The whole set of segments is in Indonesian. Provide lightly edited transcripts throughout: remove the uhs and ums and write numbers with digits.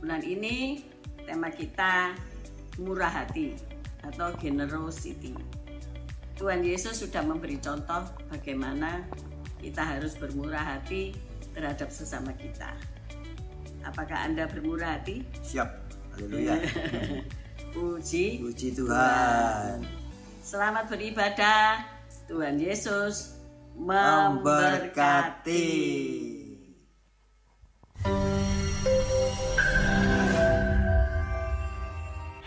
Bulan ini tema kita murah hati atau generosity. Tuhan Yesus sudah memberi contoh bagaimana kita harus bermurah hati terhadap sesama kita. Apakah Anda bermurah hati? Siap. Haleluya. Puji Tuhan. Selamat beribadah. Tuhan Yesus memberkati.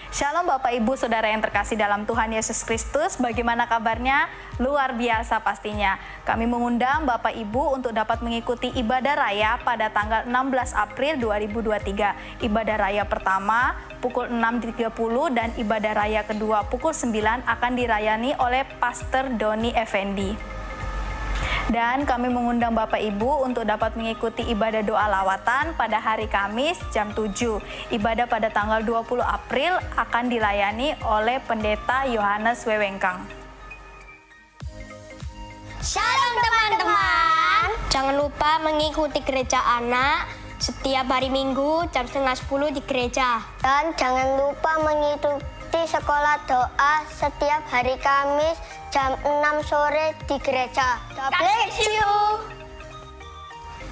Shalom Bapak Ibu Saudara yang terkasih dalam Tuhan Yesus Kristus. Bagaimana kabarnya? Luar biasa pastinya. Kami mengundang Bapak Ibu untuk dapat mengikuti ibadah raya pada tanggal 16 April 2023. Ibadah raya pertama pukul 6.30 dan ibadah raya kedua pukul 9 akan dirayani oleh Pastor Doni Effendi. Dan kami mengundang Bapak Ibu untuk dapat mengikuti ibadah doa lawatan pada hari Kamis jam 7. Ibadah pada tanggal 20 April akan dilayani oleh Pendeta Yohanes Wewengkang. Shalom teman-teman. Jangan lupa mengikuti gereja anak setiap hari Minggu jam 9:30 di gereja. Dan jangan lupa mengikuti sekolah doa setiap hari Kamis jam 6 sore di gereja. God bless you.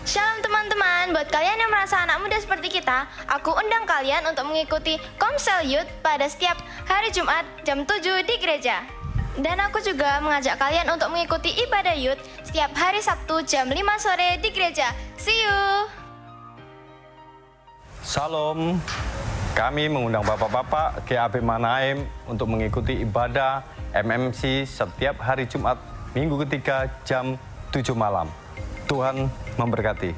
Shalom teman-teman, buat kalian yang merasa anak muda seperti kita, aku undang kalian untuk mengikuti Komsel Youth pada setiap hari Jumat jam 7 di gereja. Dan aku juga mengajak kalian untuk mengikuti ibadah youth setiap hari Sabtu jam 5 sore di gereja. See you! Shalom, kami mengundang Bapak-Bapak GAB Manaim untuk mengikuti ibadah MMC setiap hari Jumat minggu ketiga jam 7 malam. Tuhan memberkati.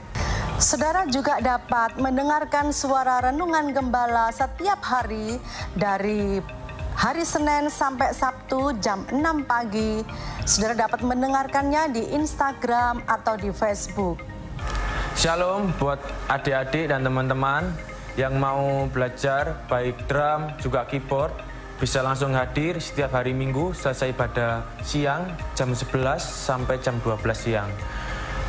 Saudara juga dapat mendengarkan suara renungan gembala setiap hari dari hari Senin sampai Sabtu jam 6 pagi. Saudara dapat mendengarkannya di Instagram atau di Facebook. Shalom buat adik-adik dan teman-teman yang mau belajar baik drum juga keyboard. Bisa langsung hadir setiap hari Minggu selesai pada siang jam 11 sampai jam 12 siang.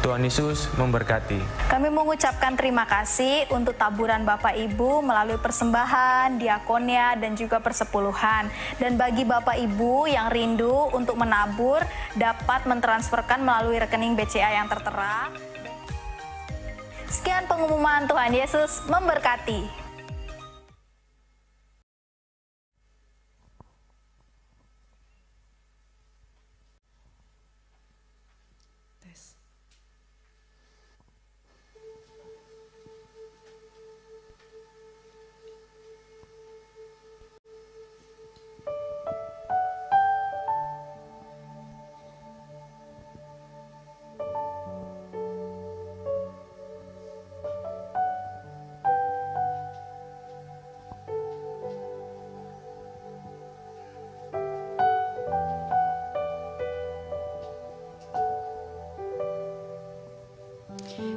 Tuhan Yesus memberkati. Kami mengucapkan terima kasih untuk taburan Bapak Ibu melalui persembahan, diakonia, dan juga persepuluhan. Dan bagi Bapak Ibu yang rindu untuk menabur, dapat mentransferkan melalui rekening BCA yang tertera. Sekian pengumuman. Tuhan Yesus memberkati.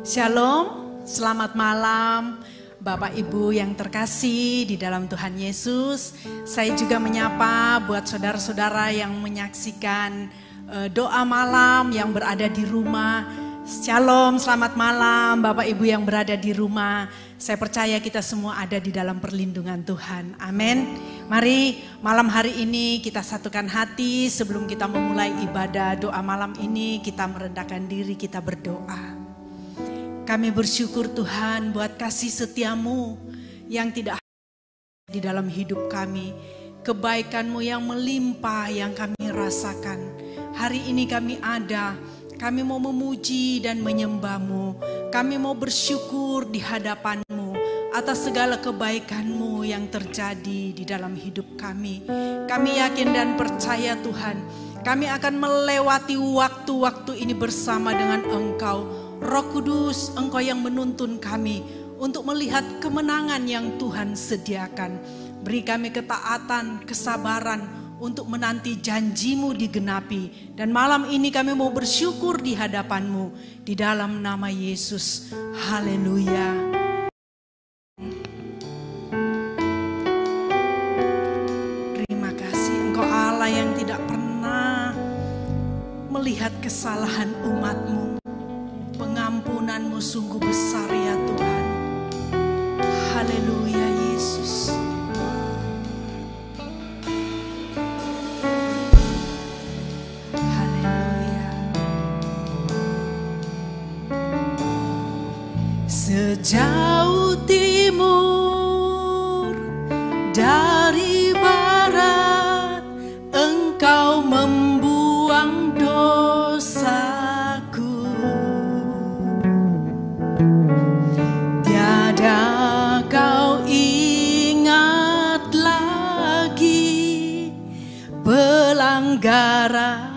Shalom, selamat malam Bapak Ibu yang terkasih di dalam Tuhan Yesus. Saya juga menyapa buat saudara-saudara yang menyaksikan doa malam yang berada di rumah. Shalom, selamat malam Bapak Ibu yang berada di rumah. Saya percaya kita semua ada di dalam perlindungan Tuhan. Amin. Mari malam hari ini kita satukan hati sebelum kita memulai ibadah doa malam ini. Kita merendahkan diri, kita berdoa. Kami bersyukur Tuhan buat kasih setiamu yang tidak di dalam hidup kami. Kebaikan-Mu yang melimpah yang kami rasakan. Hari ini kami ada, kami mau memuji dan menyembah-Mu. Kami mau bersyukur di hadapan-Mu atas segala kebaikan-Mu yang terjadi di dalam hidup kami. Kami yakin dan percaya Tuhan, kami akan melewati waktu-waktu ini bersama dengan Engkau. Roh Kudus, Engkau yang menuntun kami untuk melihat kemenangan yang Tuhan sediakan. Beri kami ketaatan, kesabaran untuk menanti janji-Mu digenapi. Dan malam ini kami mau bersyukur di hadapan-Mu. Di dalam nama Yesus. Haleluya. Terima kasih Engkau Allah yang tidak pernah melihat kesalahan umat-Mu. Pengampunan-Mu sungguh besar ya Tuhan. Haleluya. Sejauh timur dari barat, Engkau membuang dosaku. Tiada kau ingat lagi pelanggaran.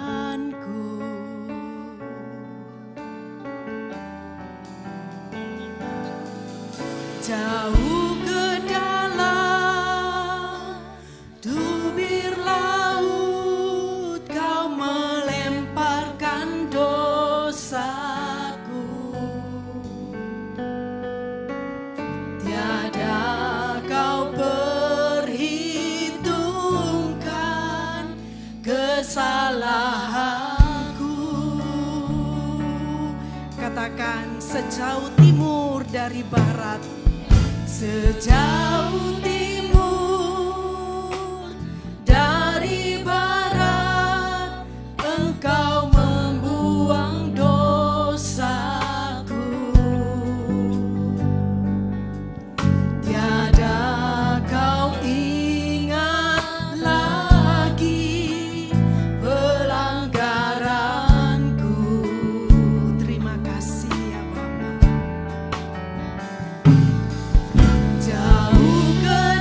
Jauh ke dalam tubir laut, kau melemparkan dosaku. Tiada kau perhitungkan kesalahanku. Katakan, sejauh timur dari barat, sejauh timur dari barat, Engkau membuang dosaku. Tiada kau ingat lagi pelanggaranku. Terima kasih ya Bapa. Jauh ke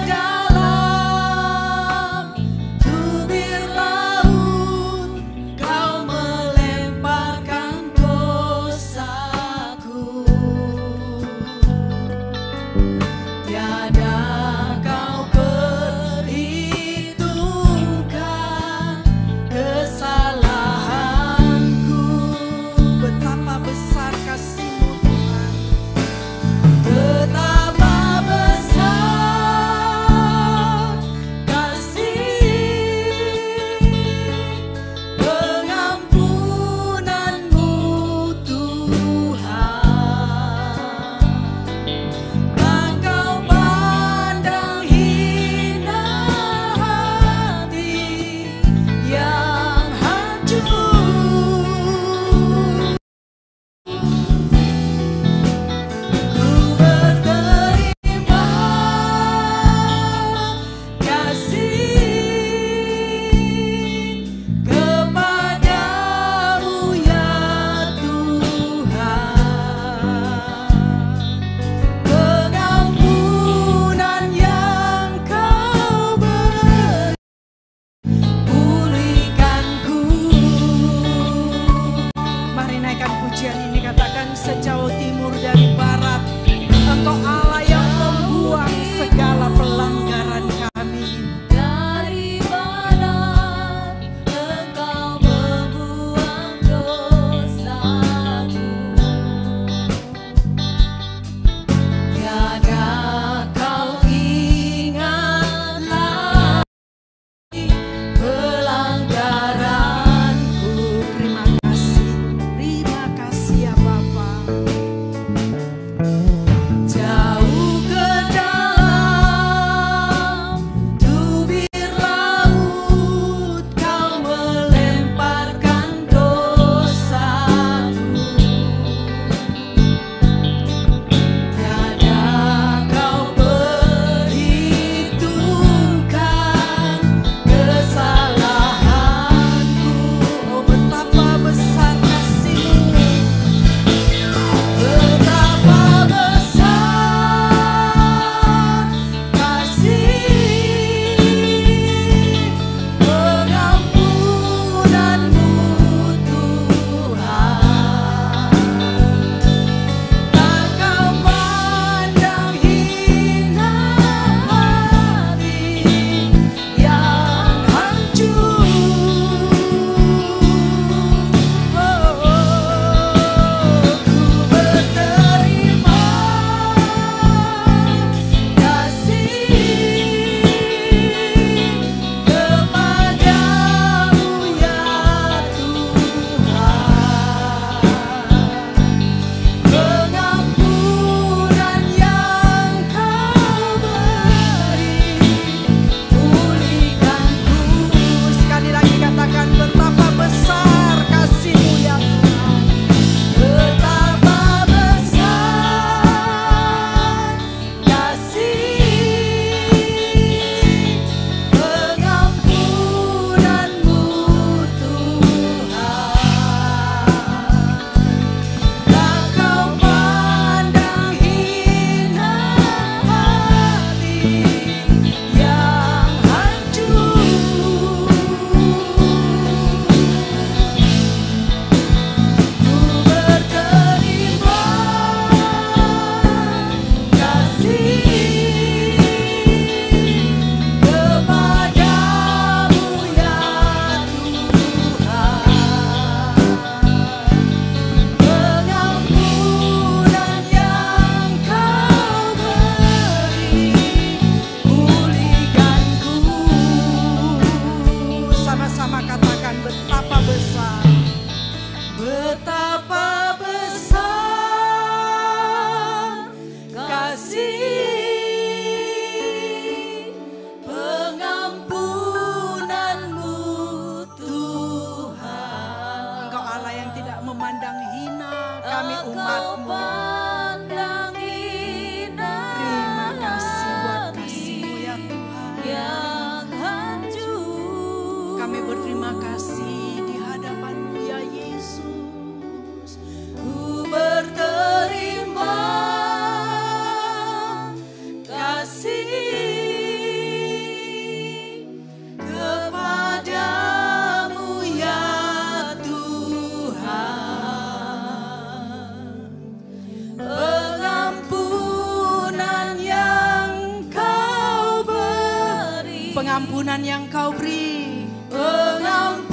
pengampunan yang kau beri, pengampunan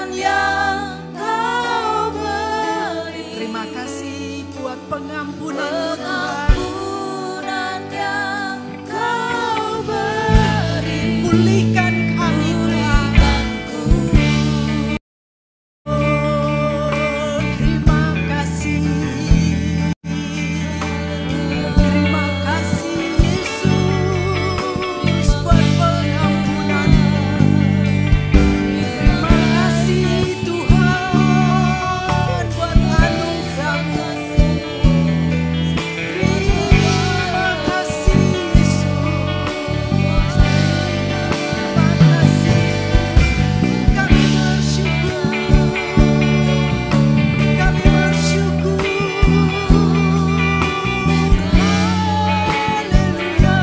yang kau beri. Terima kasih buat pengampunan yang kau beri. Pulihkan kami Tuhan. Terima kasih. Terima kasih Yesus buat pengampunan. Terima kasih Tuhan buat anugerah-Mu. Terima kasih Yesus. Terima kasih. Kami bersyukur. Kami bersyukur. Haleluya.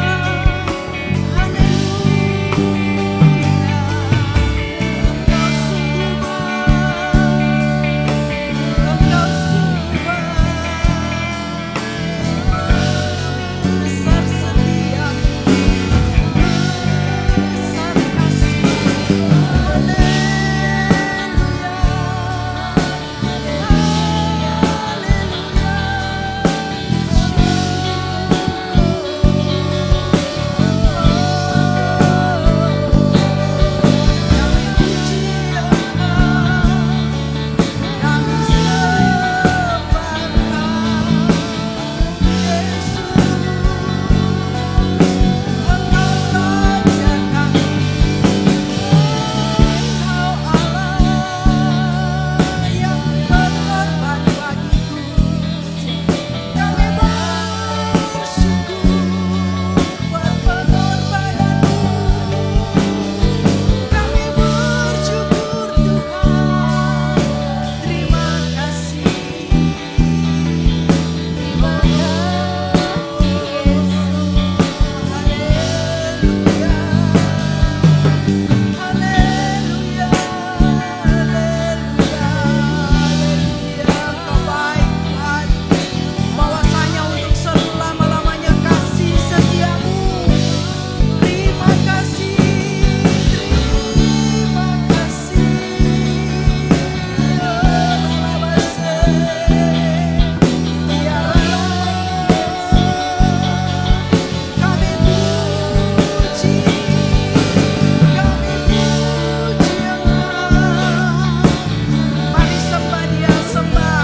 Mari sembah Dia, sembah.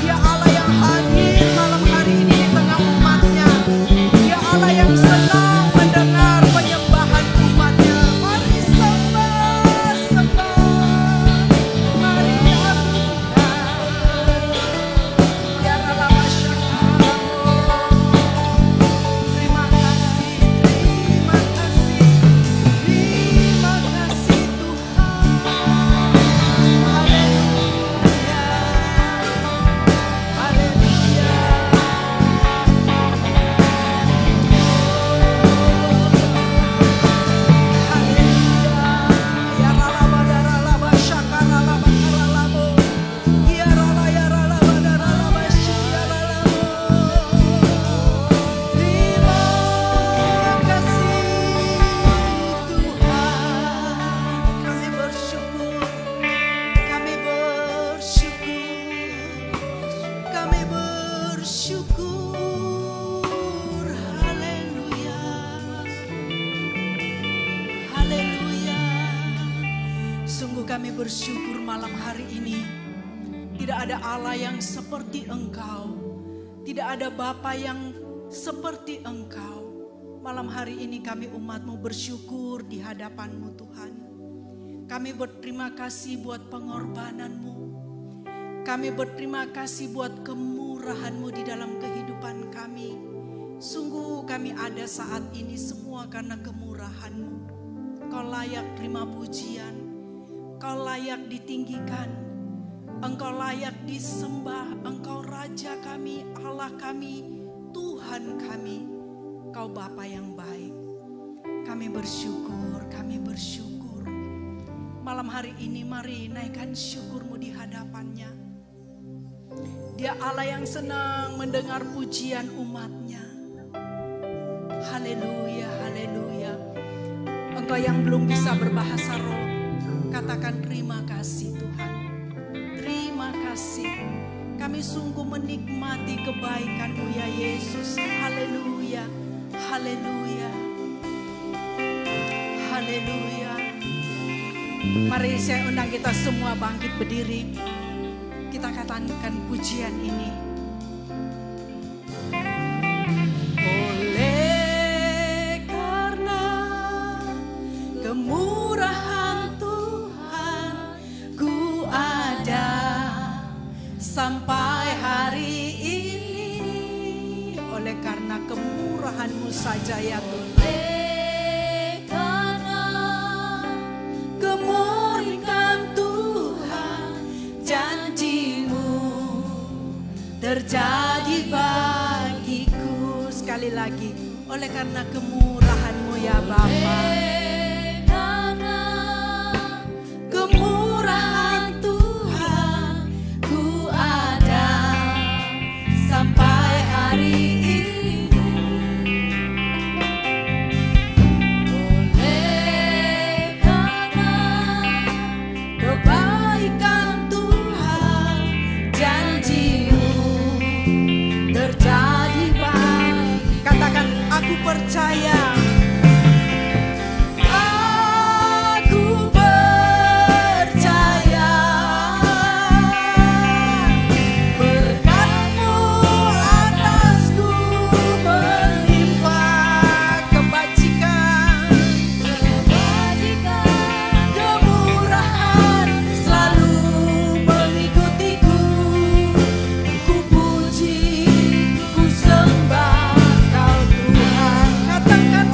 Dia Allah yang hadir malam hari ini di tengah umatnya. Dia Allah yang senang mendengar penyembahan umatnya. Mari sembah, sembah. Mari agungkan. Ya Allah masyarakat. Terima kasih, terima kasih. Terima kasih Tuhan. Haleluya. Haleluya. Ya ralaba daralaba syakaralaba karalabo. Ya rala ya ralaba daralaba syakaralabo. Terima kasih Tuhan. Kami bersyukur. Kami bersyukur. Kami bersyukur. Haleluya. Haleluya. Sungguh kami bersyukur malam hari ini. Tidak ada Allah yang seperti Engkau. Tidak ada Bapa yang seperti Engkau. Malam hari ini kami umat-Mu bersyukur di hadapan-Mu Tuhan. Kami berterima kasih buat pengorbanan-Mu. Kami berterima kasih buat kemurahan-Mu di dalam kehidupan kami. Sungguh kami ada saat ini semua karena kemurahan-Mu. Kau layak terima pujian. Kau layak ditinggikan. Engkau layak disembah. Engkau Raja kami, Allah kami, Tuhan kami. Kau Bapa yang baik. Kami bersyukur, kami bersyukur. Malam hari ini mari naikkan syukur-Mu di hadapannya. Dia Allah yang senang mendengar pujian umatnya. Haleluya, haleluya. engkau yang belum bisa berbahasa roh, katakan terima kasih Tuhan. Terima kasih. Kami sungguh menikmati kebaikan-Mu ya Yesus. Haleluya. Haleluya. Haleluya. Mari saya undang kita semua bangkit berdiri. Kita katakan pujian ini. Oleh karena kemurahan Tuhan, ku ada sampai hari ini. Oleh karena kemurahan-Mu saja ya Tuhan. Terjadi bagiku. Sekali lagi, oleh karena kemurahan-Mu ya Bapa. Karena kemurahan Tuhan, ku ada sampai hari ini. Oleh karena kebaikan Tuhan, janji-Mu terjadi baik. Katakan, aku percaya. Aku percaya berkat-Mu atasku melimpah kebajikan, kemurahan selalu mengikutiku. Ku puji, ku sembah Kau Tuhan. Katakan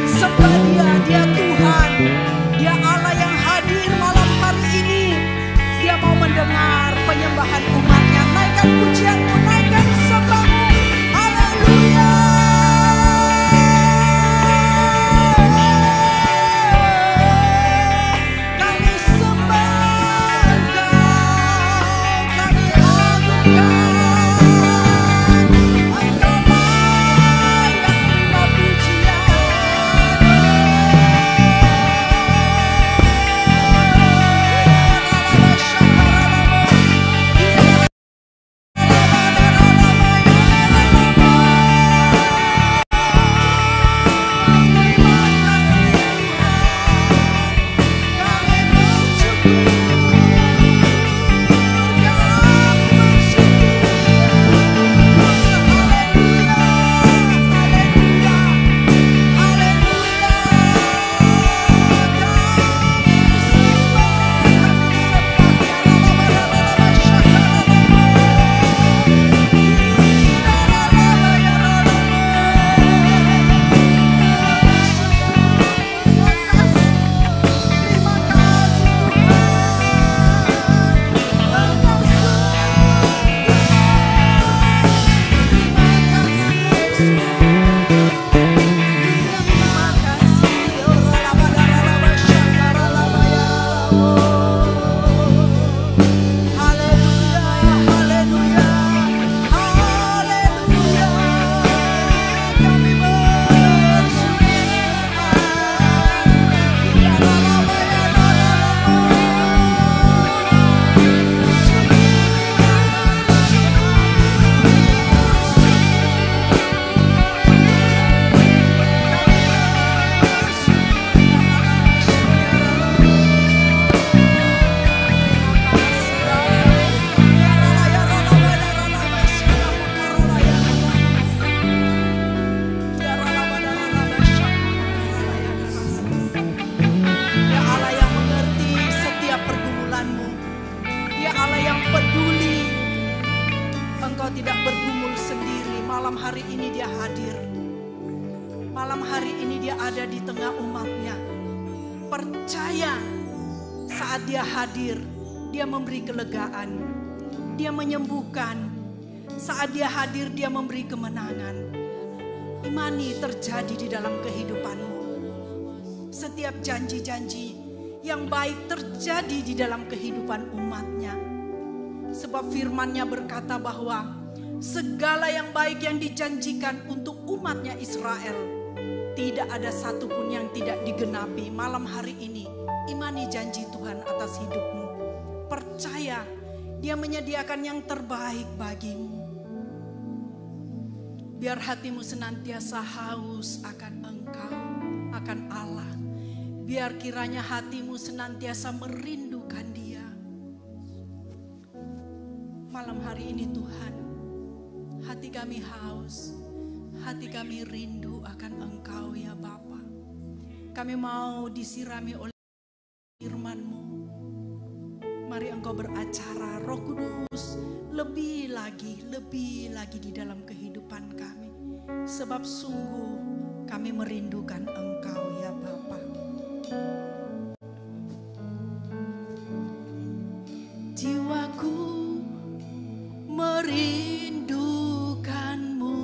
Sembah Dia, Dia Tuhan, Dia Allah yang hadir malam hari ini. Dia mau mendengar penyembahan umatnya. Naikkan pujianmu, naikkan sembahmu. Haleluya. Kami sembah Engkau, kami agungkan. Saat Dia hadir, Dia memberi kemenangan. Imani terjadi di dalam kehidupanmu. Setiap janji-janji yang baik terjadi di dalam kehidupan umatnya. Sebab firman-Nya berkata bahwa segala yang baik yang dijanjikan untuk umatnya Israel, tidak ada satupun yang tidak digenapi. Malam hari ini, imani janji Tuhan atas hidupmu. Percaya Dia menyediakan yang terbaik bagimu. Biar hatimu senantiasa haus akan Engkau, akan Allah. Biar kiranya hatimu senantiasa merindukan Dia. Malam hari ini Tuhan, hati kami haus, hati kami rindu akan Engkau ya Bapa. Kami mau disirami oleh firman-Mu. Mari Engkau beracara, Roh Kudus, lebih lagi di dalam kehidupan kami. Sebab sungguh kami merindukan Engkau ya Bapa. Jiwaku merindukan-Mu,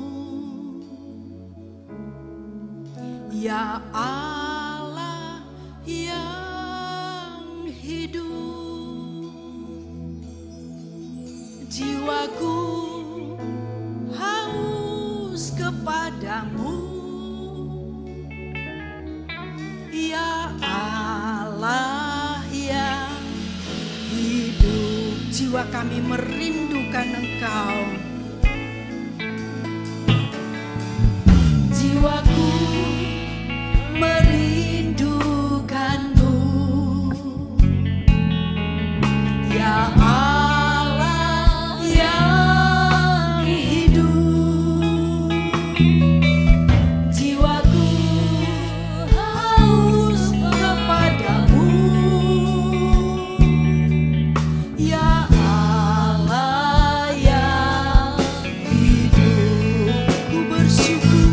ya Allah yang hidup. Jiwaku haus kepadamu, ya Allah yang hidup. Jiwa kami merindukan Engkau. Jiwaku merindukan-Mu, ya Allah yang hidup. Jiwaku haus kepadamu, ya Allah yang hidup. Ku bersyukur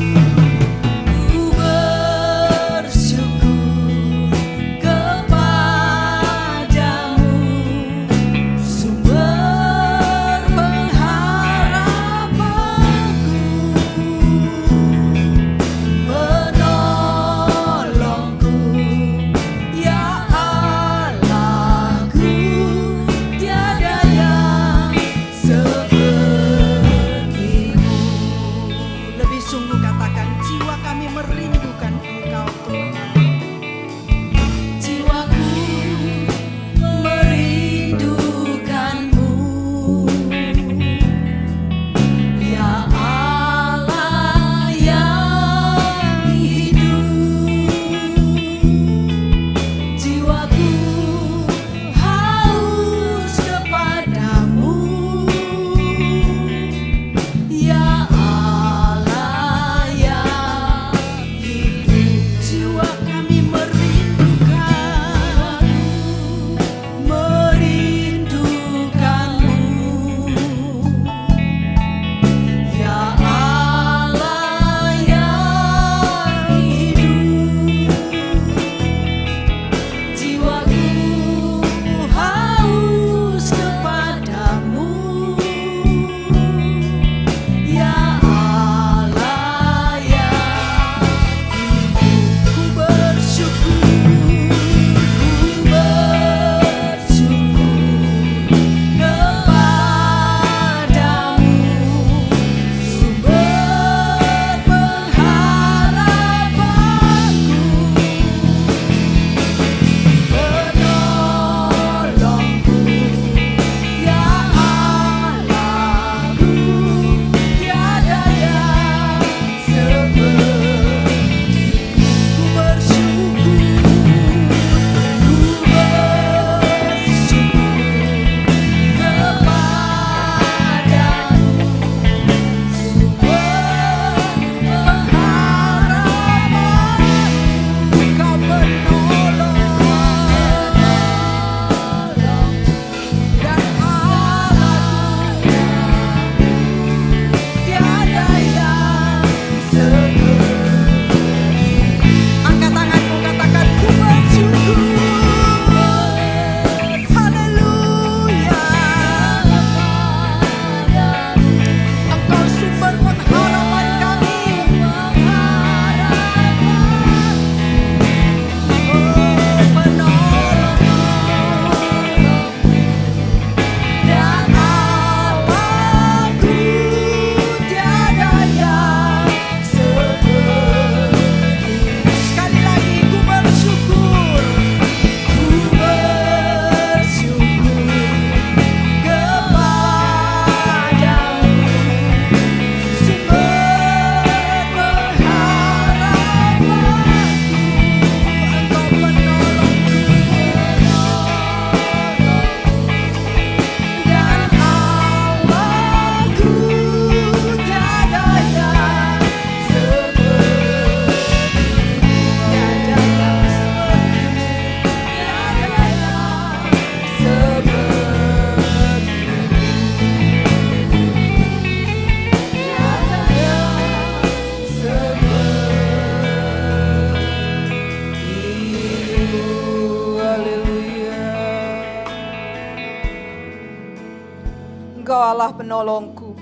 Engkau Allah penolongku.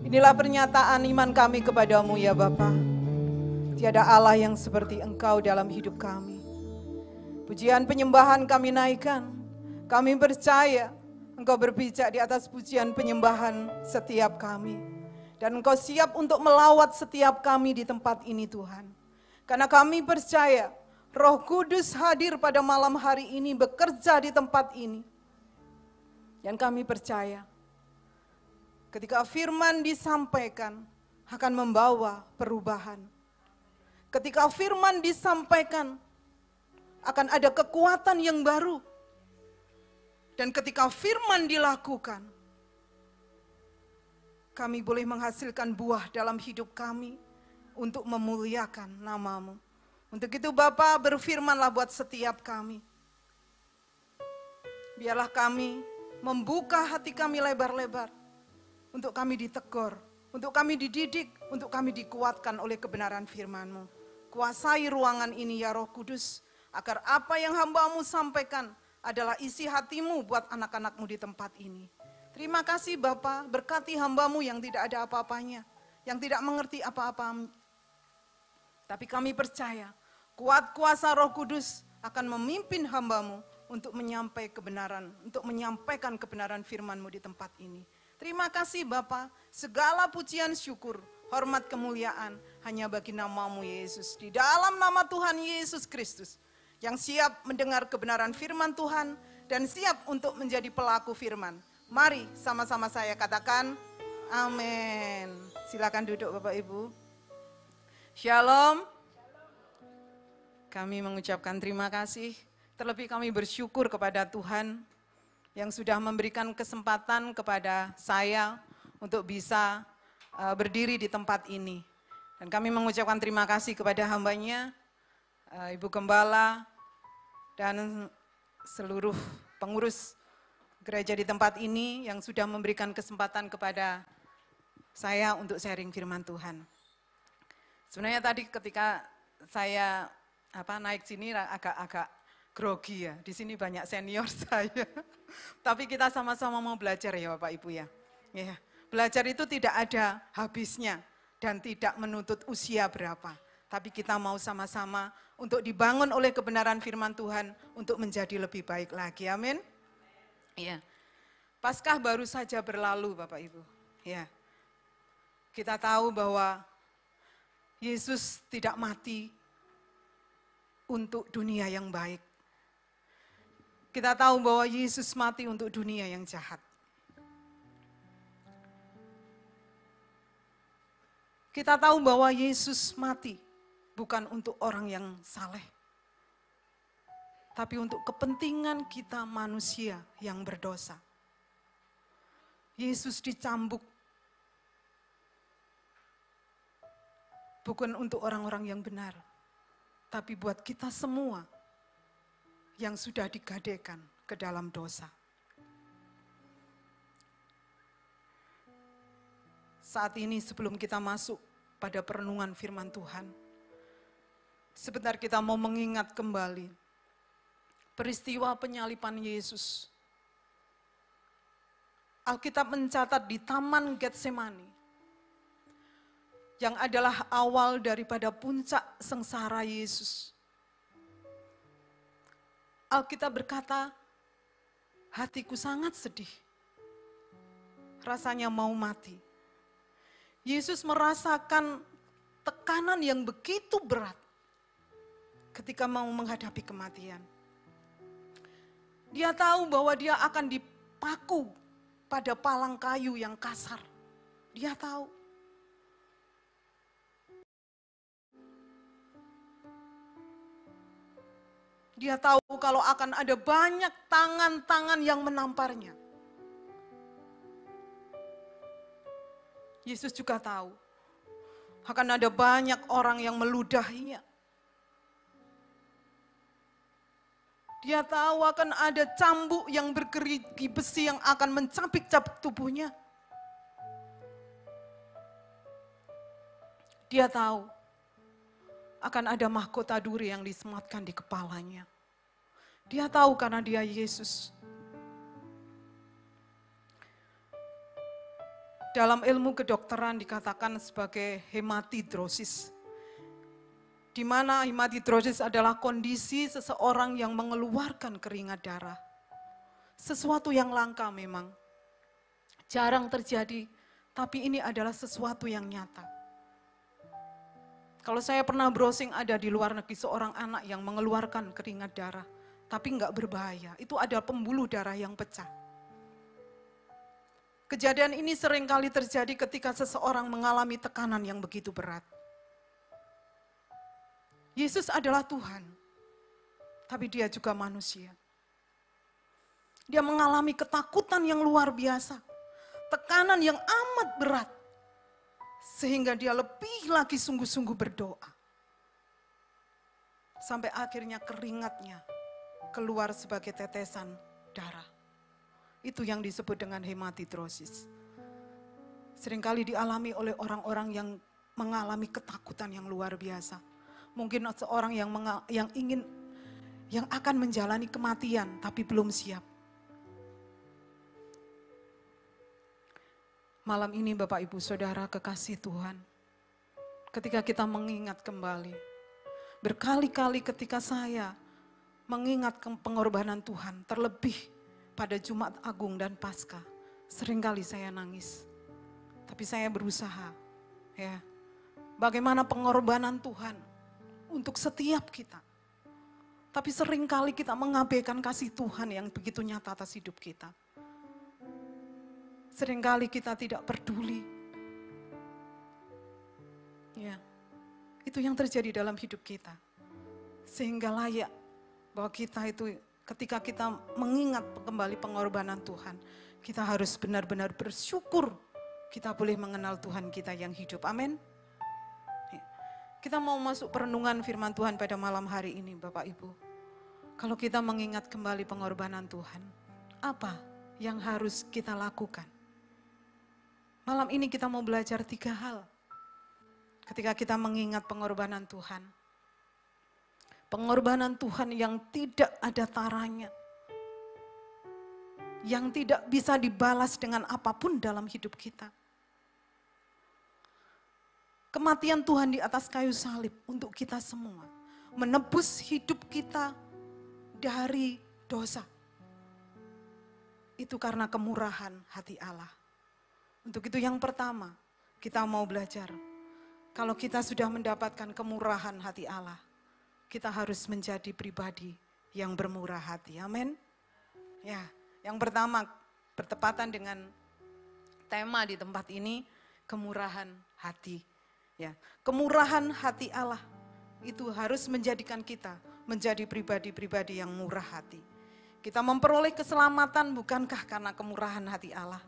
Inilah pernyataan iman kami kepadamu ya Bapa. Tiada Allah yang seperti Engkau dalam hidup kami. Pujian penyembahan kami naikkan. Kami percaya Engkau berpijak di atas pujian penyembahan setiap kami. Dan Engkau siap untuk melawat setiap kami di tempat ini Tuhan. Karena kami percaya Roh Kudus hadir pada malam hari ini, bekerja di tempat ini. Dan kami percaya ketika firman disampaikan akan membawa perubahan. Ketika firman disampaikan akan ada kekuatan yang baru. Dan ketika firman dilakukan, kami boleh menghasilkan buah dalam hidup kami untuk memuliakan nama-Mu. Untuk itu Bapa, berfirmanlah buat setiap kami. Biarlah kami membuka hati kami lebar-lebar untuk kami ditegur, untuk kami dididik, untuk kami dikuatkan oleh kebenaran firman-Mu. Kuasai ruangan ini ya Roh Kudus, agar apa yang hamba-Mu sampaikan adalah isi hati-Mu buat anak-anak-Mu di tempat ini. Terima kasih Bapa, berkati hamba-Mu yang tidak ada apa-apanya, yang tidak mengerti apa-apa. Tapi kami percaya, kuat kuasa Roh Kudus akan memimpin hamba-Mu untuk menyampaikan kebenaran, untuk menyampaikan kebenaran firman-Mu di tempat ini. Terima kasih Bapa, segala pujian syukur, hormat kemuliaan hanya bagi nama-Mu Yesus. Di dalam nama Tuhan Yesus Kristus, yang siap mendengar kebenaran firman Tuhan dan siap untuk menjadi pelaku firman. Mari sama-sama saya katakan, amin. Silakan duduk Bapak Ibu. Shalom. Kami mengucapkan terima kasih. Terlebih kami bersyukur kepada Tuhan yang sudah memberikan kesempatan kepada saya untuk bisa berdiri di tempat ini. Dan kami mengucapkan terima kasih kepada hamba-Nya, Ibu Gembala, dan seluruh pengurus gereja di tempat ini yang sudah memberikan kesempatan kepada saya untuk sharing firman Tuhan. Sebenarnya tadi ketika saya naik sini agak grogi ya. Di sini banyak senior saya. Tapi kita sama-sama mau belajar ya Bapak Ibu ya. Ya, belajar itu tidak ada habisnya dan tidak menuntut usia berapa. Tapi kita mau sama-sama untuk dibangun oleh kebenaran firman Tuhan untuk menjadi lebih baik lagi. Amin. Ya. Paskah baru saja berlalu Bapak Ibu. Ya. Kita tahu bahwa Yesus tidak mati untuk dunia yang baik. Kita tahu bahwa Yesus mati untuk dunia yang jahat. Kita tahu bahwa Yesus mati bukan untuk orang yang saleh, tapi untuk kepentingan kita manusia yang berdosa. Yesus dicambuk bukan untuk orang-orang yang benar, tapi buat kita semua yang sudah digadaikan ke dalam dosa. Saat ini sebelum kita masuk pada perenungan firman Tuhan, sebentar kita mau mengingat kembali peristiwa penyaliban Yesus. Alkitab mencatat di Taman Getsemani, yang adalah awal daripada puncak sengsara Yesus. Alkitab berkata, hatiku sangat sedih, rasanya mau mati. Yesus merasakan tekanan yang begitu berat ketika mau menghadapi kematian. Dia tahu bahwa dia akan dipaku pada palang kayu yang kasar. Dia tahu. Dia tahu kalau akan ada banyak tangan-tangan yang menamparnya. Yesus juga tahu akan ada banyak orang yang meludahinya. Dia tahu akan ada cambuk yang bergerigi besi yang akan mencabik-cabik tubuhnya. Dia tahu akan ada mahkota duri yang disematkan di kepalanya. Dia tahu karena dia Yesus. Dalam ilmu kedokteran dikatakan sebagai hematidrosis, di mana hematidrosis adalah kondisi seseorang yang mengeluarkan keringat darah. Sesuatu yang langka memang, jarang terjadi, tapi ini adalah sesuatu yang nyata. Kalau saya pernah browsing ada di luar negeri seorang anak yang mengeluarkan keringat darah, tapi enggak berbahaya, itu adalah pembuluh darah yang pecah. Kejadian ini seringkali terjadi ketika seseorang mengalami tekanan yang begitu berat. Yesus adalah Tuhan, tapi dia juga manusia. Dia mengalami ketakutan yang luar biasa, tekanan yang amat berat, sehingga dia lebih lagi sungguh-sungguh berdoa. Sampai akhirnya keringatnya keluar sebagai tetesan darah. Itu yang disebut dengan hematidrosis. Seringkali dialami oleh orang-orang yang mengalami ketakutan yang luar biasa. Mungkin seorang yang akan menjalani kematian tapi belum siap. Malam ini Bapak Ibu Saudara kekasih Tuhan, ketika kita mengingat kembali, berkali-kali ketika saya mengingat pengorbanan Tuhan, terlebih pada Jumat Agung dan Paskah, seringkali saya nangis. Tapi saya berusaha, ya, bagaimana pengorbanan Tuhan untuk setiap kita. Tapi seringkali kita mengabaikan kasih Tuhan yang begitu nyata atas hidup kita. Seringkali kita tidak peduli. Ya, itu yang terjadi dalam hidup kita. Sehingga layak bahwa kita itu ketika kita mengingat kembali pengorbanan Tuhan, kita harus benar-benar bersyukur kita boleh mengenal Tuhan kita yang hidup. Amin. Kita mau masuk perenungan firman Tuhan pada malam hari ini Bapak Ibu. Kalau kita mengingat kembali pengorbanan Tuhan, apa yang harus kita lakukan? Malam ini kita mau belajar 3 hal. Ketika kita mengingat pengorbanan Tuhan. Pengorbanan Tuhan yang tidak ada taranya. Yang tidak bisa dibalas dengan apapun dalam hidup kita. Kematian Tuhan di atas kayu salib untuk kita semua. Menebus hidup kita dari dosa. Itu karena kemurahan hati Allah. Untuk itu yang pertama, kita mau belajar. Kalau kita sudah mendapatkan kemurahan hati Allah, kita harus menjadi pribadi yang bermurah hati. Amin. Ya, yang pertama bertepatan dengan tema di tempat ini, kemurahan hati. Ya, kemurahan hati Allah itu harus menjadikan kita menjadi pribadi-pribadi yang murah hati. Kita memperoleh keselamatan bukankah karena kemurahan hati Allah?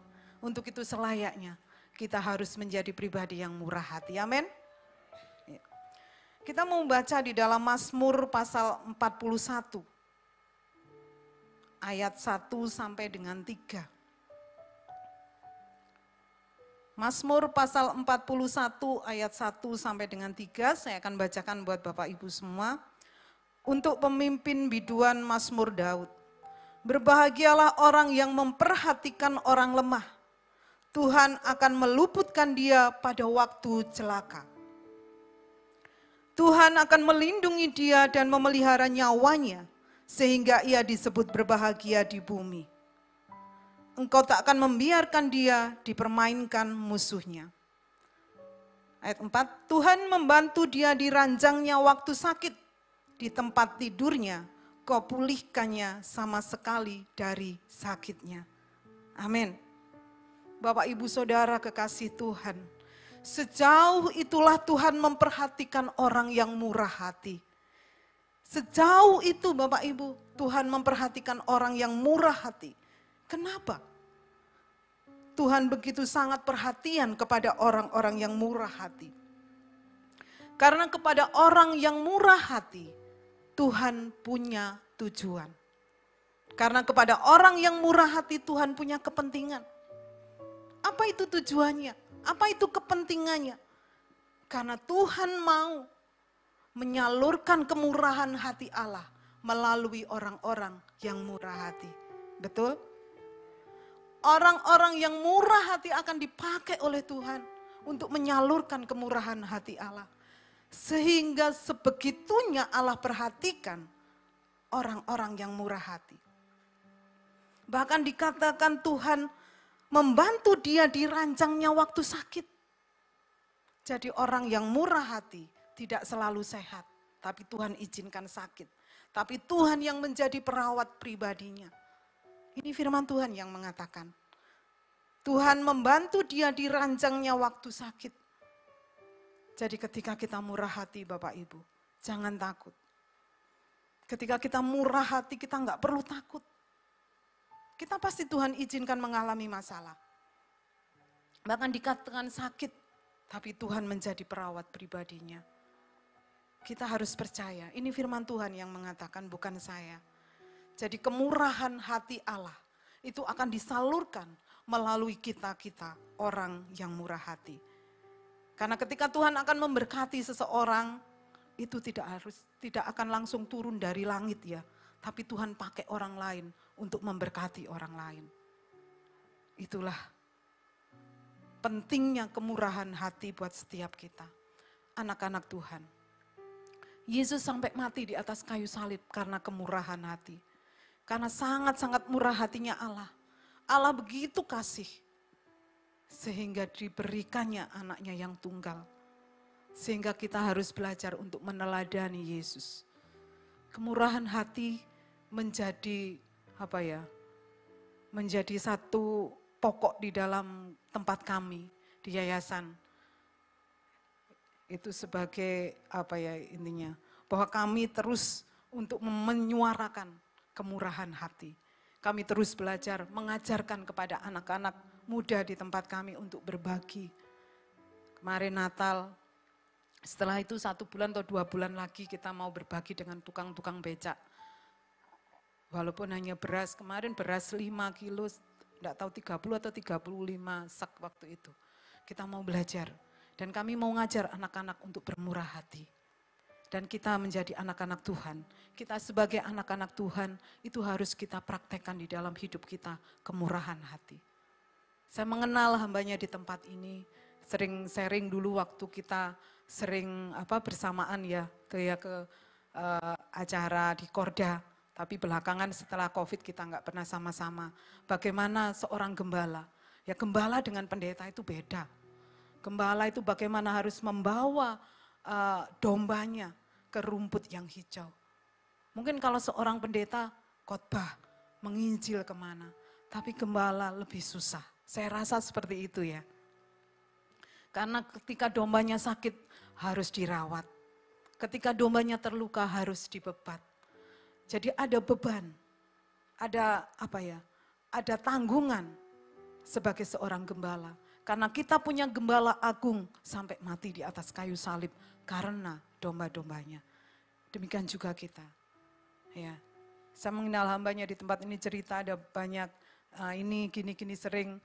Untuk itu selayaknya kita harus menjadi pribadi yang murah hati. Amin. Ya. Kita mau baca di dalam Mazmur pasal 41 ayat 1 sampai dengan 3. Mazmur pasal 41 ayat 1 sampai dengan 3, saya akan bacakan buat Bapak Ibu semua. Untuk pemimpin biduan Mazmur Daud. Berbahagialah orang yang memperhatikan orang lemah. Tuhan akan meluputkan dia pada waktu celaka. Tuhan akan melindungi dia dan memelihara nyawanya, sehingga ia disebut berbahagia di bumi. Engkau tak akan membiarkan dia dipermainkan musuhnya. Ayat 4, Tuhan membantu dia di ranjangnya waktu sakit. Di tempat tidurnya, kau pulihkannya sama sekali dari sakitnya. Amin. Bapak Ibu Saudara kekasih Tuhan, sejauh itulah Tuhan memperhatikan orang yang murah hati. Sejauh itu Bapak Ibu, Tuhan memperhatikan orang yang murah hati. Kenapa? Tuhan begitu sangat perhatian kepada orang-orang yang murah hati. Karena kepada orang yang murah hati, Tuhan punya tujuan. Karena kepada orang yang murah hati, Tuhan punya kepentingan. Apa itu tujuannya? Apa itu kepentingannya? Karena Tuhan mau menyalurkan kemurahan hati Allah melalui orang-orang yang murah hati. Betul? Orang-orang yang murah hati akan dipakai oleh Tuhan untuk menyalurkan kemurahan hati Allah. Sehingga sebegitunya Allah perhatikan orang-orang yang murah hati. Bahkan dikatakan Tuhan membantu dia di ranjangnya waktu sakit. Jadi orang yang murah hati tidak selalu sehat, tapi Tuhan izinkan sakit. Tapi Tuhan yang menjadi perawat pribadinya. Ini firman Tuhan yang mengatakan, Tuhan membantu dia di ranjangnya waktu sakit. Jadi ketika kita murah hati Bapak Ibu, jangan takut. Ketika kita murah hati kita nggak perlu takut. Kita pasti Tuhan izinkan mengalami masalah. Bahkan dikatakan sakit, tapi Tuhan menjadi perawat pribadinya. Kita harus percaya, ini firman Tuhan yang mengatakan bukan saya. Jadi kemurahan hati Allah itu akan disalurkan melalui kita-kita orang yang murah hati. Karena ketika Tuhan akan memberkati seseorang, itu tidak akan langsung turun dari langit ya. Tapi Tuhan pakai orang lain untuk memberkati orang lain. Itulah pentingnya kemurahan hati buat setiap kita. Anak-anak Tuhan. Yesus sampai mati di atas kayu salib karena kemurahan hati. Karena sangat-sangat murah hatinya Allah. Allah begitu kasih. Sehingga diberikannya anaknya yang tunggal. Sehingga kita harus belajar untuk meneladani Yesus. Kemurahan hati menjadi menjadi satu pokok di dalam tempat kami di yayasan. Itu sebagai intinya bahwa kami terus untuk menyuarakan kemurahan hati. Kami terus belajar mengajarkan kepada anak-anak muda di tempat kami untuk berbagi. Kemarin Natal Setelah itu 1 bulan atau 2 bulan lagi kita mau berbagi dengan tukang-tukang becak. Walaupun hanya beras, kemarin beras 5 kilo, enggak tahu 30 atau 35 sak waktu itu. Kita mau belajar dan kami mau ngajar anak-anak untuk bermurah hati. Dan kita menjadi anak-anak Tuhan. Kita sebagai anak-anak Tuhan itu harus kita praktekkan di dalam hidup kita kemurahan hati. Saya mengenal hambanya di tempat ini, sering sharing dulu waktu kita sering bersamaan ya ke acara di Korda. Tapi belakangan setelah COVID kita nggak pernah sama-sama. Bagaimana seorang gembala? Ya gembala dengan pendeta itu beda. Gembala itu bagaimana harus membawa dombanya ke rumput yang hijau. Mungkin kalau seorang pendeta khotbah, menginjil kemana. Tapi gembala lebih susah. Saya rasa seperti itu ya. Karena ketika dombanya sakit harus dirawat. Ketika dombanya terluka harus dibebat. Jadi ada beban, ada ada tanggungan sebagai seorang gembala. Karena kita punya gembala agung sampai mati di atas kayu salib karena domba-dombanya. Demikian juga kita. Ya, saya mengenal hambanya di tempat ini cerita ada banyak ini gini-gini sering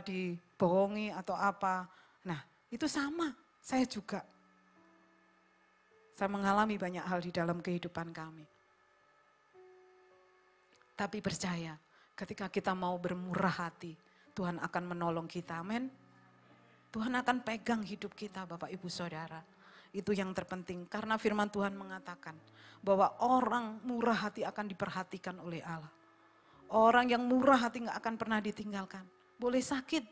dibohongi atau apa. Nah, itu sama, saya juga. Saya mengalami banyak hal di dalam kehidupan kami. Tapi percaya, ketika kita mau bermurah hati, Tuhan akan menolong kita, amin. Tuhan akan pegang hidup kita, Bapak Ibu Saudara. Itu yang terpenting, karena firman Tuhan mengatakan bahwa orang murah hati akan diperhatikan oleh Allah. Orang yang murah hati gak akan pernah ditinggalkan. Boleh sakit,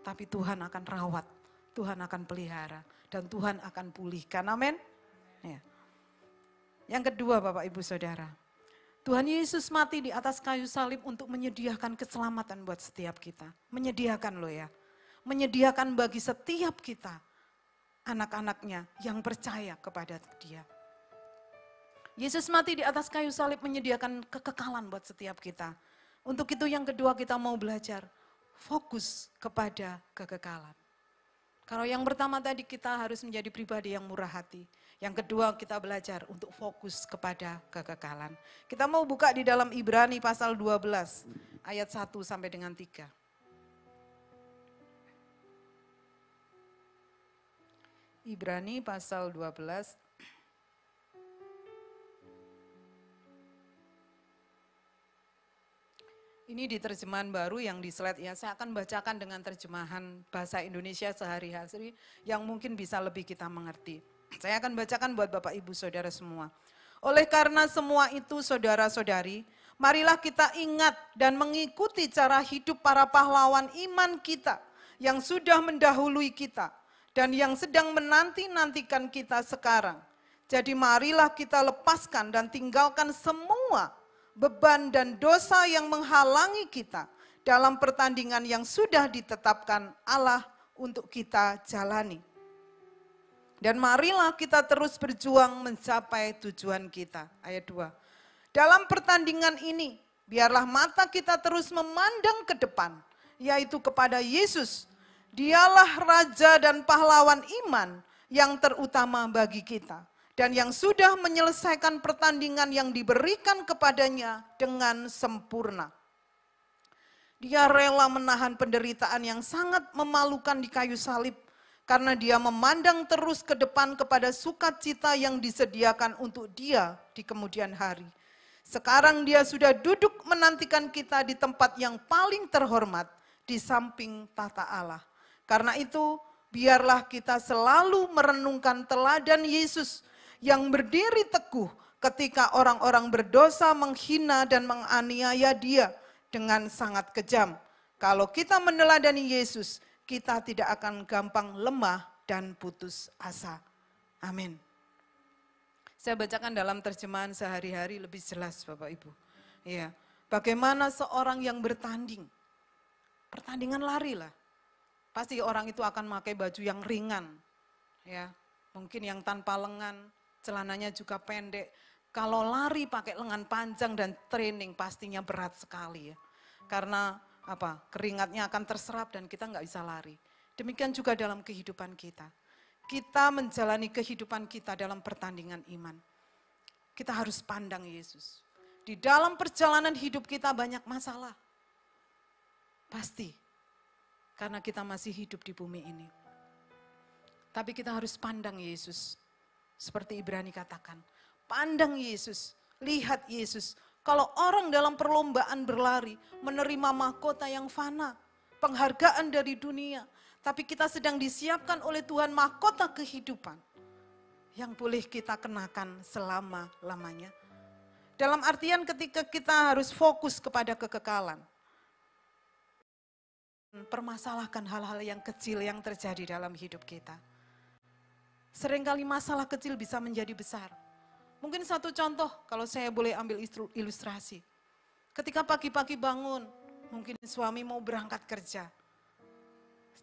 tapi Tuhan akan rawat, Tuhan akan pelihara, dan Tuhan akan pulihkan, amin. Ya. Yang kedua Bapak Ibu Saudara, Tuhan Yesus mati di atas kayu salib untuk menyediakan keselamatan buat setiap kita. Menyediakan loh ya. Menyediakan bagi setiap kita, anak-anaknya yang percaya kepada Dia. Yesus mati di atas kayu salib menyediakan kekekalan buat setiap kita. Untuk itu yang kedua kita mau belajar, fokus kepada kekekalan. Kalau yang pertama tadi kita harus menjadi pribadi yang murah hati. Yang kedua kita belajar untuk fokus kepada kekekalan. Kita mau buka di dalam Ibrani pasal 12 ayat 1 sampai dengan 3. Ibrani pasal 12 ini di terjemahan baru yang di slide ya. Saya akan bacakan dengan terjemahan bahasa Indonesia sehari-hari yang mungkin bisa lebih kita mengerti. Saya akan bacakan buat Bapak Ibu Saudara semua. Oleh karena semua itu saudara-saudari, marilah kita ingat dan mengikuti cara hidup para pahlawan iman kita yang sudah mendahului kita dan yang sedang menanti-nantikan kita sekarang. Jadi marilah kita lepaskan dan tinggalkan semua beban dan dosa yang menghalangi kita dalam pertandingan yang sudah ditetapkan Allah untuk kita jalani. Dan marilah kita terus berjuang mencapai tujuan kita. Ayat 2. Dalam pertandingan ini, biarlah mata kita terus memandang ke depan, yaitu kepada Yesus. Dialah Raja dan pahlawan iman yang terutama bagi kita. Dan yang sudah menyelesaikan pertandingan yang diberikan kepadanya dengan sempurna. Dia rela menahan penderitaan yang sangat memalukan di kayu salib, karena dia memandang terus ke depan kepada sukacita yang disediakan untuk dia di kemudian hari. Sekarang dia sudah duduk menantikan kita di tempat yang paling terhormat, di samping tahta Allah. Karena itu, biarlah kita selalu merenungkan teladan Yesus, yang berdiri teguh ketika orang-orang berdosa menghina dan menganiaya dia dengan sangat kejam. Kalau kita meneladani Yesus, kita tidak akan gampang lemah dan putus asa. Amin. Saya bacakan dalam terjemahan sehari-hari lebih jelas Bapak Ibu. Ya, bagaimana seorang yang bertanding, pertandingan lari lah. Pasti orang itu akan pakai baju yang ringan. Ya, mungkin yang tanpa lengan, celananya juga pendek. Kalau lari pakai lengan panjang dan training pastinya berat sekali ya. Karena keringatnya akan terserap dan kita nggak bisa lari. Demikian juga dalam kehidupan kita. kita menjalani kehidupan kita dalam pertandingan iman, kita harus pandang Yesus. Di dalam perjalanan hidup kita banyak masalah. Pasti. Karena kita masih hidup di bumi ini. Tapi kita harus pandang Yesus. Seperti Ibrani katakan. Pandang Yesus. Lihat Yesus. Kalau orang dalam perlombaan berlari, menerima mahkota yang fana, penghargaan dari dunia. Tapi kita sedang disiapkan oleh Tuhan mahkota kehidupan. Yang boleh kita kenakan selama-lamanya. Dalam artian ketika kita harus fokus kepada kekekalan. Permasalahkan hal-hal yang kecil yang terjadi dalam hidup kita. Seringkali masalah kecil bisa menjadi besar. Mungkin satu contoh kalau saya boleh ambil ilustrasi. Ketika pagi-pagi bangun, mungkin suami mau berangkat kerja.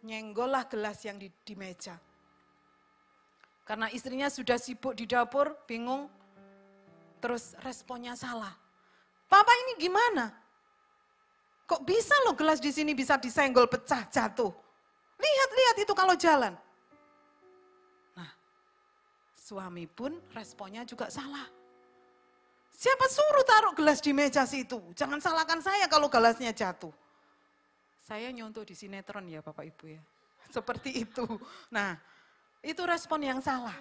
Nyenggollah gelas yang di meja. Karena istrinya sudah sibuk di dapur, bingung. Terus responnya salah. Papa ini gimana? Kok bisa loh gelas di sini bisa disenggol pecah jatuh? Lihat itu kalau jalan. Nah, suami pun responnya juga salah. Siapa suruh taruh gelas di meja situ? Jangan salahkan saya kalau gelasnya jatuh. Saya nyontoh di sinetron ya Bapak Ibu ya. Seperti itu. Nah, itu respon yang salah.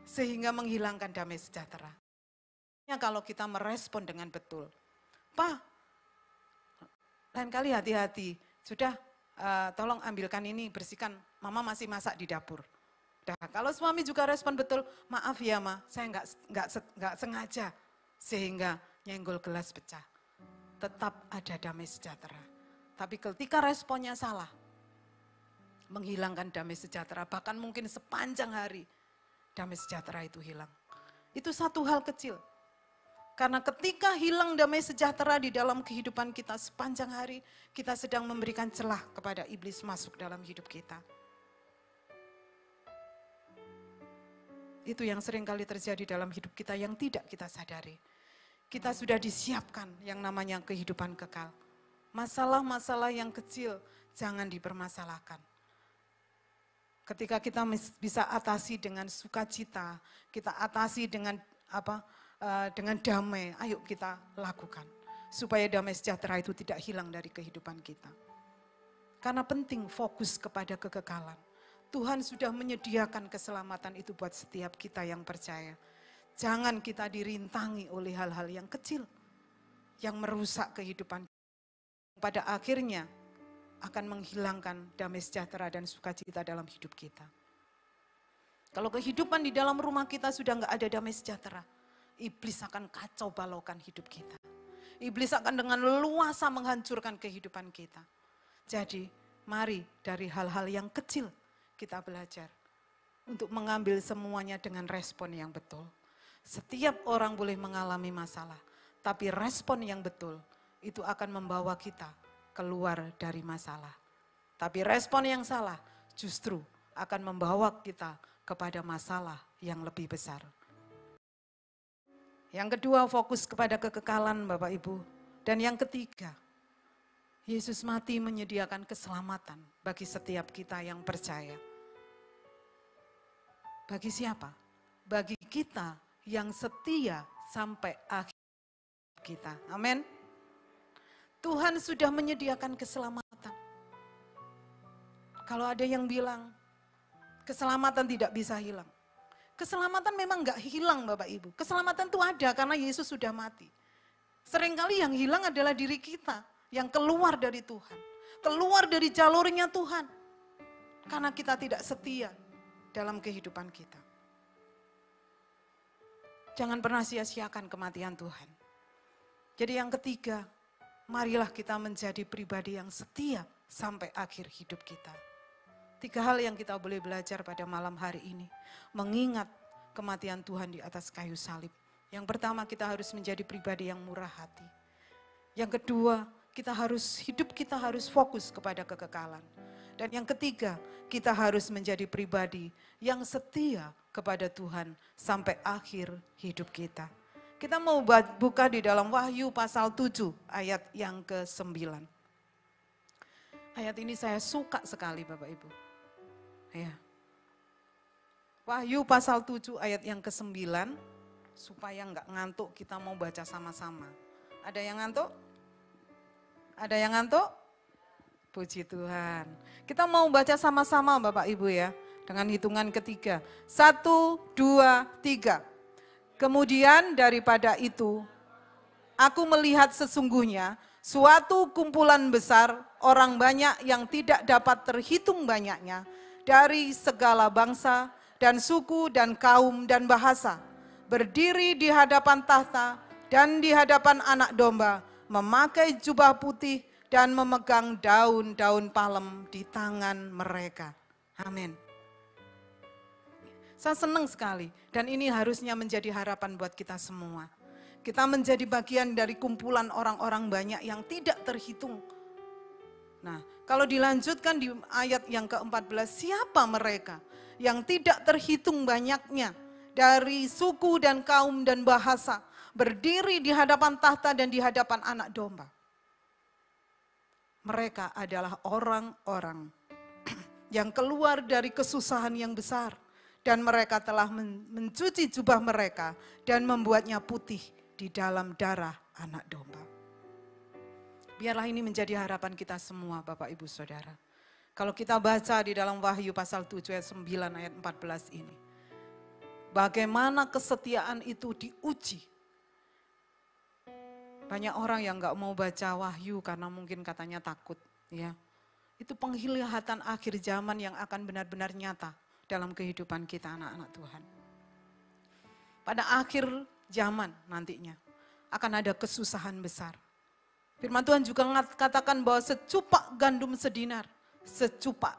Sehingga menghilangkan damai sejahtera. Kalau kita merespon dengan betul. Pak, lain kali hati-hati. Sudah, tolong ambilkan ini, bersihkan. Mama masih masak di dapur. Nah, kalau suami juga respon betul, maaf ya Ma, saya nggak sengaja. Sehingga nyenggol gelas pecah. Tetap ada damai sejahtera. Tapi ketika responnya salah, menghilangkan damai sejahtera, bahkan mungkin sepanjang hari, damai sejahtera itu hilang. Itu satu hal kecil. Karena ketika hilang damai sejahtera di dalam kehidupan kita sepanjang hari, kita sedang memberikan celah kepada iblis masuk dalam hidup kita. Itu yang sering kali terjadi dalam hidup kita yang tidak kita sadari. Kita sudah disiapkan yang namanya kehidupan kekal. Masalah-masalah yang kecil jangan dipermasalahkan. Ketika kita bisa atasi dengan sukacita, kita atasi dengan dengan damai, ayo kita lakukan. Supaya damai sejahtera itu tidak hilang dari kehidupan kita. Karena penting fokus kepada kekekalan. Tuhan sudah menyediakan keselamatan itu buat setiap kita yang percaya. Jangan kita dirintangi oleh hal-hal yang kecil. Yang merusak kehidupan. Pada akhirnya akan menghilangkan damai sejahtera dan sukacita dalam hidup kita. Kalau kehidupan di dalam rumah kita sudah nggak ada damai sejahtera, iblis akan kacau balaukan hidup kita. Iblis akan dengan leluasa menghancurkan kehidupan kita. Jadi mari dari hal-hal yang kecil kita belajar untuk mengambil semuanya dengan respon yang betul. Setiap orang boleh mengalami masalah, tapi respon yang betul itu akan membawa kita keluar dari masalah. Tapi respon yang salah justru akan membawa kita kepada masalah yang lebih besar. Yang kedua, fokus kepada kekekalan Bapak Ibu. Dan yang ketiga, Yesus mati menyediakan keselamatan bagi setiap kita yang percaya. Bagi siapa? Bagi kita yang setia sampai akhir kita. Amin. Tuhan sudah menyediakan keselamatan. Kalau ada yang bilang, keselamatan tidak bisa hilang. Keselamatan memang enggak hilang Bapak Ibu. Keselamatan itu ada karena Yesus sudah mati. Seringkali yang hilang adalah diri kita. Yang keluar dari Tuhan. Keluar dari jalurnya Tuhan. Karena kita tidak setia dalam kehidupan kita. Jangan pernah sia-siakan kematian Tuhan. Jadi yang ketiga, marilah kita menjadi pribadi yang setia sampai akhir hidup kita. 3 hal yang kita boleh belajar pada malam hari ini. Mengingat kematian Tuhan di atas kayu salib. Yang pertama, kita harus menjadi pribadi yang murah hati. Yang kedua, hidup kita harus fokus kepada kekekalan. Dan yang ketiga, kita harus menjadi pribadi yang setia kepada Tuhan sampai akhir hidup kita. Kita mau buka di dalam Wahyu pasal 7 ayat yang ke-9. Ayat ini saya suka sekali Bapak Ibu. Ya. Wahyu pasal 7 ayat yang ke-9, supaya nggak ngantuk kita mau baca sama-sama. Ada yang ngantuk? Ada yang ngantuk? Puji Tuhan. Kita mau baca sama-sama Bapak Ibu ya, dengan hitungan ketiga. 1, 2, 3. Kemudian daripada itu, aku melihat sesungguhnya suatu kumpulan besar orang banyak yang tidak dapat terhitung banyaknya dari segala bangsa dan suku dan kaum dan bahasa, berdiri di hadapan tahta dan di hadapan Anak Domba, memakai jubah putih dan memegang daun-daun palem di tangan mereka. Amin. Saya senang sekali dan ini harusnya menjadi harapan buat kita semua. Kita menjadi bagian dari kumpulan orang-orang banyak yang tidak terhitung. Nah, kalau dilanjutkan di ayat yang ke-14, siapa mereka yang tidak terhitung banyaknya dari suku dan kaum dan bahasa, berdiri di hadapan tahta dan di hadapan Anak Domba. Mereka adalah orang-orang yang keluar dari kesusahan yang besar. Dan mereka telah mencuci jubah mereka dan membuatnya putih di dalam darah Anak Domba. Biarlah ini menjadi harapan kita semua Bapak Ibu Saudara. Kalau kita baca di dalam Wahyu pasal 7 ayat 9 ayat 14 ini. Bagaimana kesetiaan itu diuji. Banyak orang yang gak mau baca Wahyu karena mungkin katanya takut. Ya. Itu penglihatan akhir zaman yang akan benar-benar nyata dalam kehidupan kita anak-anak Tuhan. Pada akhir zaman nantinya akan ada kesusahan besar. Firman Tuhan juga katakan bahwa secupak gandum sedinar, secupak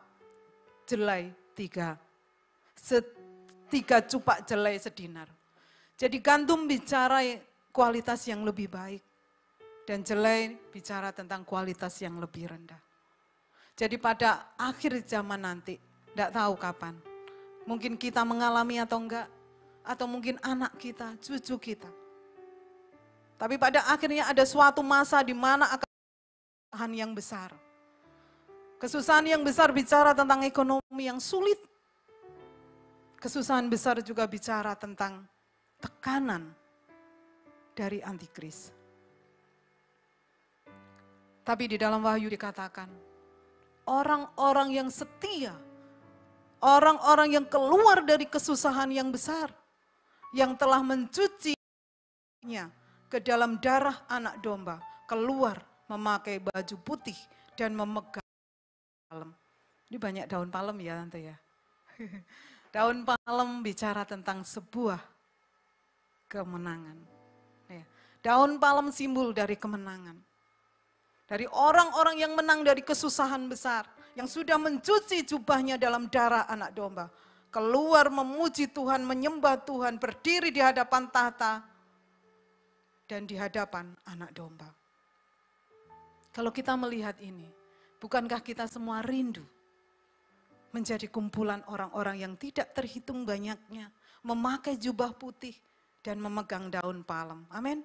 jelai tiga cupak jelai sedinar. Jadi gandum bicara kualitas yang lebih baik dan jelai bicara tentang kualitas yang lebih rendah. Jadi pada akhir zaman nanti, tidak tahu kapan, mungkin kita mengalami atau enggak, atau mungkin anak kita, cucu kita. Tapi pada akhirnya ada suatu masa di mana akan kesusahan yang besar. Kesusahan yang besar bicara tentang ekonomi yang sulit. Kesusahan besar juga bicara tentang tekanan dari antikris. Tapi di dalam Wahyu dikatakan, orang-orang yang setia, orang-orang yang keluar dari kesusahan yang besar, yang telah mencucinya ke dalam darah Anak Domba, keluar memakai baju putih dan memegang palem. Ini banyak daun palem ya Tante ya. Daun palem bicara tentang sebuah kemenangan. Daun palem simbol dari kemenangan. Dari orang-orang yang menang dari kesusahan besar, yang sudah mencuci jubahnya dalam darah Anak Domba. Keluar memuji Tuhan, menyembah Tuhan, berdiri di hadapan tahta dan di hadapan Anak Domba. Kalau kita melihat ini, bukankah kita semua rindu menjadi kumpulan orang-orang yang tidak terhitung banyaknya, memakai jubah putih dan memegang daun palem. Amin.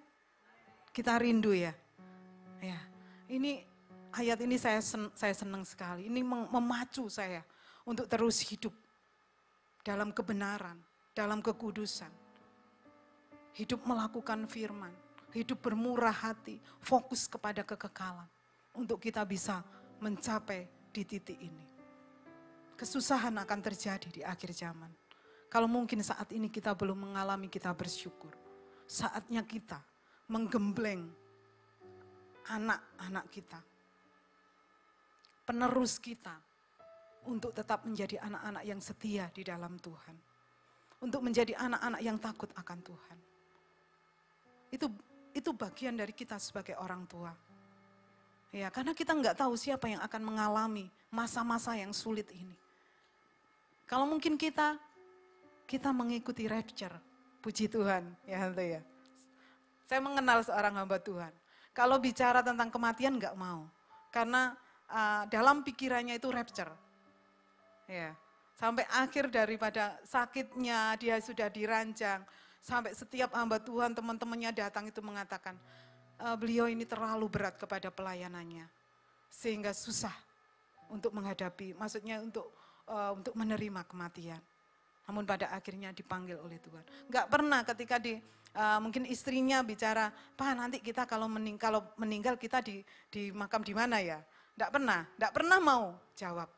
Kita rindu ya. Ya. Ini ayat ini saya senang sekali. Ini memacu saya untuk terus hidup dalam kebenaran, dalam kekudusan. Hidup melakukan firman, hidup bermurah hati, fokus kepada kekekalan. Untuk kita bisa mencapai di titik ini. Kesusahan akan terjadi di akhir zaman. Kalau mungkin saat ini kita belum mengalami, kita bersyukur. Saatnya kita menggembleng anak-anak kita, penerus kita, untuk tetap menjadi anak-anak yang setia di dalam Tuhan. Untuk menjadi anak-anak yang takut akan Tuhan. Itu bagian dari kita sebagai orang tua. Ya, karena kita nggak tahu siapa yang akan mengalami masa-masa yang sulit ini. Kalau mungkin kita mengikuti rapture, puji Tuhan, ya Tante ya. Saya mengenal seorang hamba Tuhan. Kalau bicara tentang kematian nggak mau, karena dalam pikirannya itu rapture. Ya, sampai akhir daripada sakitnya dia sudah diranjang, sampai setiap hamba Tuhan teman-temannya datang itu mengatakan, beliau ini terlalu berat kepada pelayanannya, sehingga susah untuk menghadapi, maksudnya untuk menerima kematian. namun pada akhirnya dipanggil oleh Tuhan. Enggak pernah ketika mungkin istrinya bicara, "Pak, nanti kita kalau meninggal kita di makam di mana ya?" Enggak pernah mau jawab.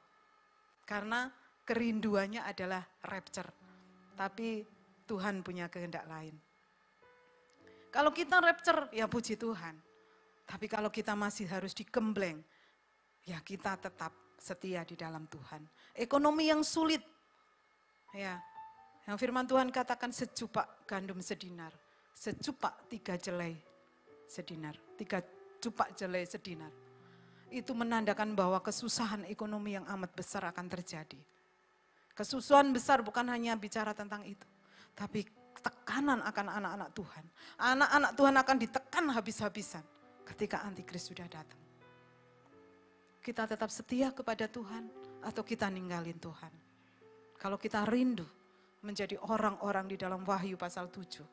Karena kerinduannya adalah rapture. Tapi Tuhan punya kehendak lain. Kalau kita rapture, ya puji Tuhan. Tapi kalau kita masih harus digembleng, ya kita tetap setia di dalam Tuhan. Ekonomi yang sulit, ya, yang firman Tuhan katakan secupak gandum sedinar, secupak 3 jelai sedinar, 3 cupak jelai sedinar. Itu menandakan bahwa kesusahan ekonomi yang amat besar akan terjadi. Kesusahan besar bukan hanya bicara tentang itu, tapi tekanan akan anak-anak Tuhan. Anak-anak Tuhan akan ditekan habis-habisan ketika antikris sudah datang. Kita tetap setia kepada Tuhan atau kita ninggalin Tuhan. Kalau kita rindu menjadi orang-orang di dalam Wahyu pasal 7,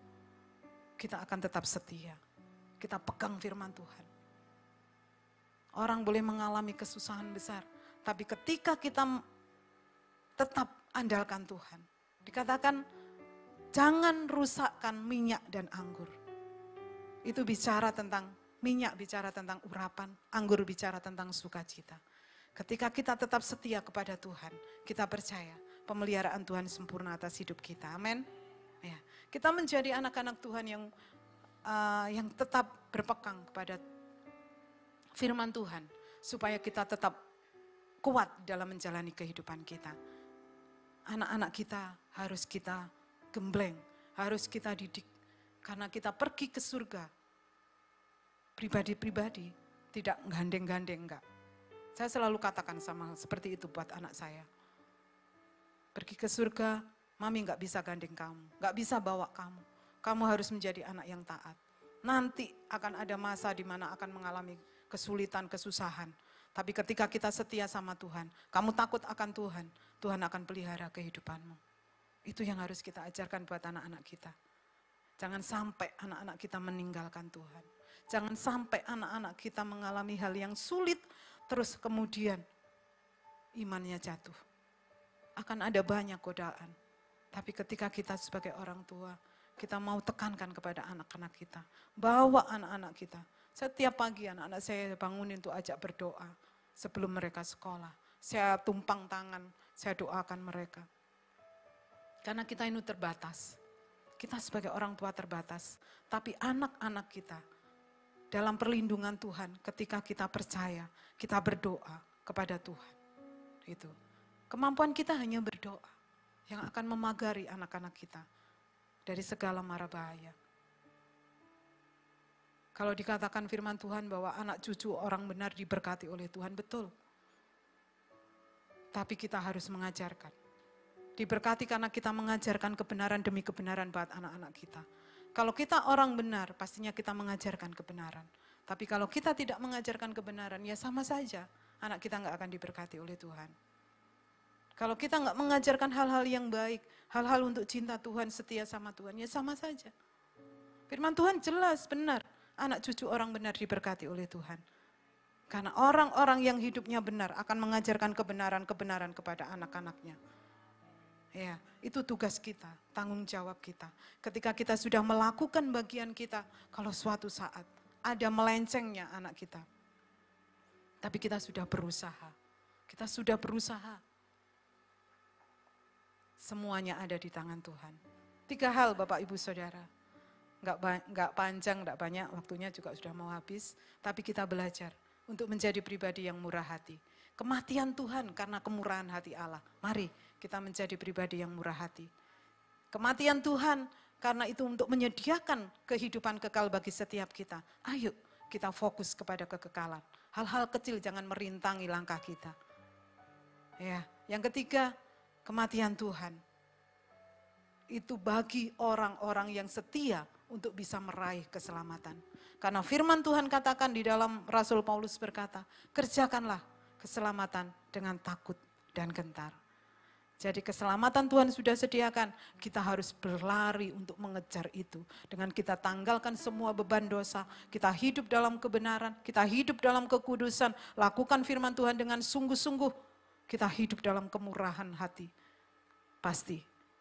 kita akan tetap setia. Kita pegang firman Tuhan. Orang boleh mengalami kesusahan besar, tapi ketika kita tetap andalkan Tuhan, dikatakan jangan rusakkan minyak dan anggur. Itu bicara tentang minyak, bicara tentang urapan, anggur bicara tentang sukacita. Ketika kita tetap setia kepada Tuhan, kita percaya pemeliharaan Tuhan sempurna atas hidup kita. Amin. Ya, kita menjadi anak-anak Tuhan yang tetap berpegang kepada firman Tuhan, supaya kita tetap kuat dalam menjalani kehidupan kita. Anak-anak kita harus kita gembleng, harus kita didik, karena kita pergi ke surga. Pribadi-pribadi, tidak gandeng-gandeng, enggak. Saya selalu katakan seperti itu buat anak saya. Pergi ke surga, mami enggak bisa gandeng kamu, enggak bisa bawa kamu. Kamu harus menjadi anak yang taat. Nanti akan ada masa di mana akan mengalami kesulitan, kesusahan. Tapi ketika kita setia sama Tuhan, kamu takut akan Tuhan, Tuhan akan pelihara kehidupanmu. Itu yang harus kita ajarkan buat anak-anak kita. Jangan sampai anak-anak kita meninggalkan Tuhan. Jangan sampai anak-anak kita mengalami hal yang sulit, terus kemudian imannya jatuh. Akan ada banyak godaan. Tapi ketika kita sebagai orang tua, kita mau tekankan kepada anak-anak kita. Bawa anak-anak kita. Setiap pagi anak-anak saya bangunin untuk ajak berdoa sebelum mereka sekolah. Saya tumpang tangan, saya doakan mereka. Karena kita ini terbatas. Kita sebagai orang tua terbatas. Tapi anak-anak kita dalam perlindungan Tuhan ketika kita percaya, kita berdoa kepada Tuhan. Itu. Kemampuan kita hanya berdoa yang akan memagari anak-anak kita dari segala mara bahaya. Kalau dikatakan firman Tuhan bahwa anak cucu orang benar diberkati oleh Tuhan, betul. Tapi kita harus mengajarkan. Diberkati karena kita mengajarkan kebenaran demi kebenaran buat anak-anak kita. Kalau kita orang benar, pastinya kita mengajarkan kebenaran. Tapi kalau kita tidak mengajarkan kebenaran, ya sama saja. Anak kita nggak akan diberkati oleh Tuhan. Kalau kita nggak mengajarkan hal-hal yang baik, hal-hal untuk cinta Tuhan, setia sama Tuhan, ya sama saja. Firman Tuhan jelas, benar. Anak cucu orang benar diberkati oleh Tuhan. Karena orang-orang yang hidupnya benar akan mengajarkan kebenaran-kebenaran kepada anak-anaknya. Ya, itu tugas kita, tanggung jawab kita. Ketika kita sudah melakukan bagian kita, kalau suatu saat ada melencengnya anak kita. Tapi kita sudah berusaha. Kita sudah berusaha. Semuanya ada di tangan Tuhan. 3 hal Bapak Ibu Saudara. Enggak panjang, enggak banyak, waktunya juga sudah mau habis. Tapi kita belajar untuk menjadi pribadi yang murah hati. Kematian Tuhan karena kemurahan hati Allah. Mari kita menjadi pribadi yang murah hati. Kematian Tuhan karena itu untuk menyediakan kehidupan kekal bagi setiap kita. Ayo kita fokus kepada kekekalan. Hal-hal kecil jangan merintangi langkah kita. Ya, yang ketiga, kematian Tuhan. Itu bagi orang-orang yang setia untuk bisa meraih keselamatan. Karena firman Tuhan katakan di dalam Rasul Paulus berkata, kerjakanlah keselamatan dengan takut dan gentar. Jadi keselamatan Tuhan sudah sediakan, kita harus berlari untuk mengejar itu. Dengan kita tanggalkan semua beban dosa, kita hidup dalam kebenaran, kita hidup dalam kekudusan, lakukan firman Tuhan dengan sungguh-sungguh, kita hidup dalam kemurahan hati. Pasti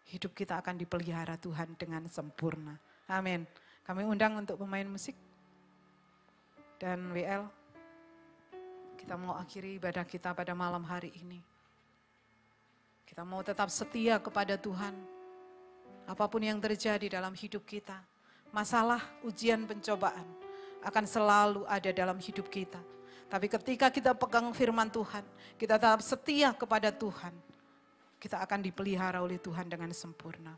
hidup kita akan dipelihara Tuhan dengan sempurna. Amin. Kami undang untuk pemain musik dan WL. Kita mau akhiri ibadah kita pada malam hari ini. Kita mau tetap setia kepada Tuhan. Apapun yang terjadi dalam hidup kita, masalah, ujian, pencobaan akan selalu ada dalam hidup kita. Tapi ketika kita pegang firman Tuhan, kita tetap setia kepada Tuhan, kita akan dipelihara oleh Tuhan dengan sempurna.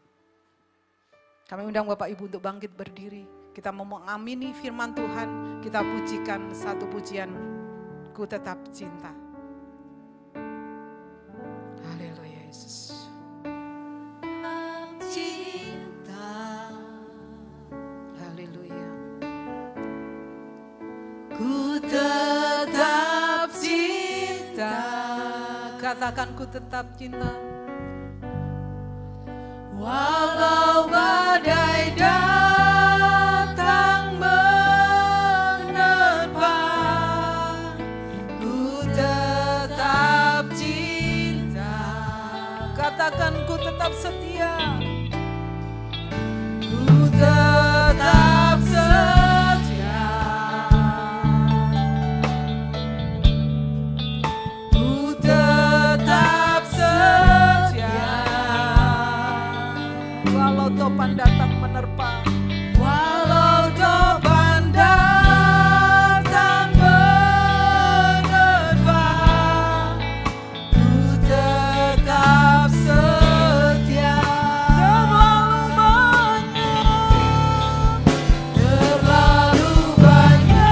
Kami undang Bapak Ibu untuk bangkit berdiri. Kita mau mengamini firman Tuhan, kita pujikan satu pujian, Ku Tetap Cinta. Haleluya Yesus. Cinta. Haleluya. Ku tetap cinta. Katakan ku tetap cinta. Walau badai datang menerpa, ku tetap cinta. Katakan ku tetap setia. Ku tetap setia. Ku tetap setia. Walau topan datang menerpa, Walau topan datang menerpa, ku tetap setia. Terlalu banyak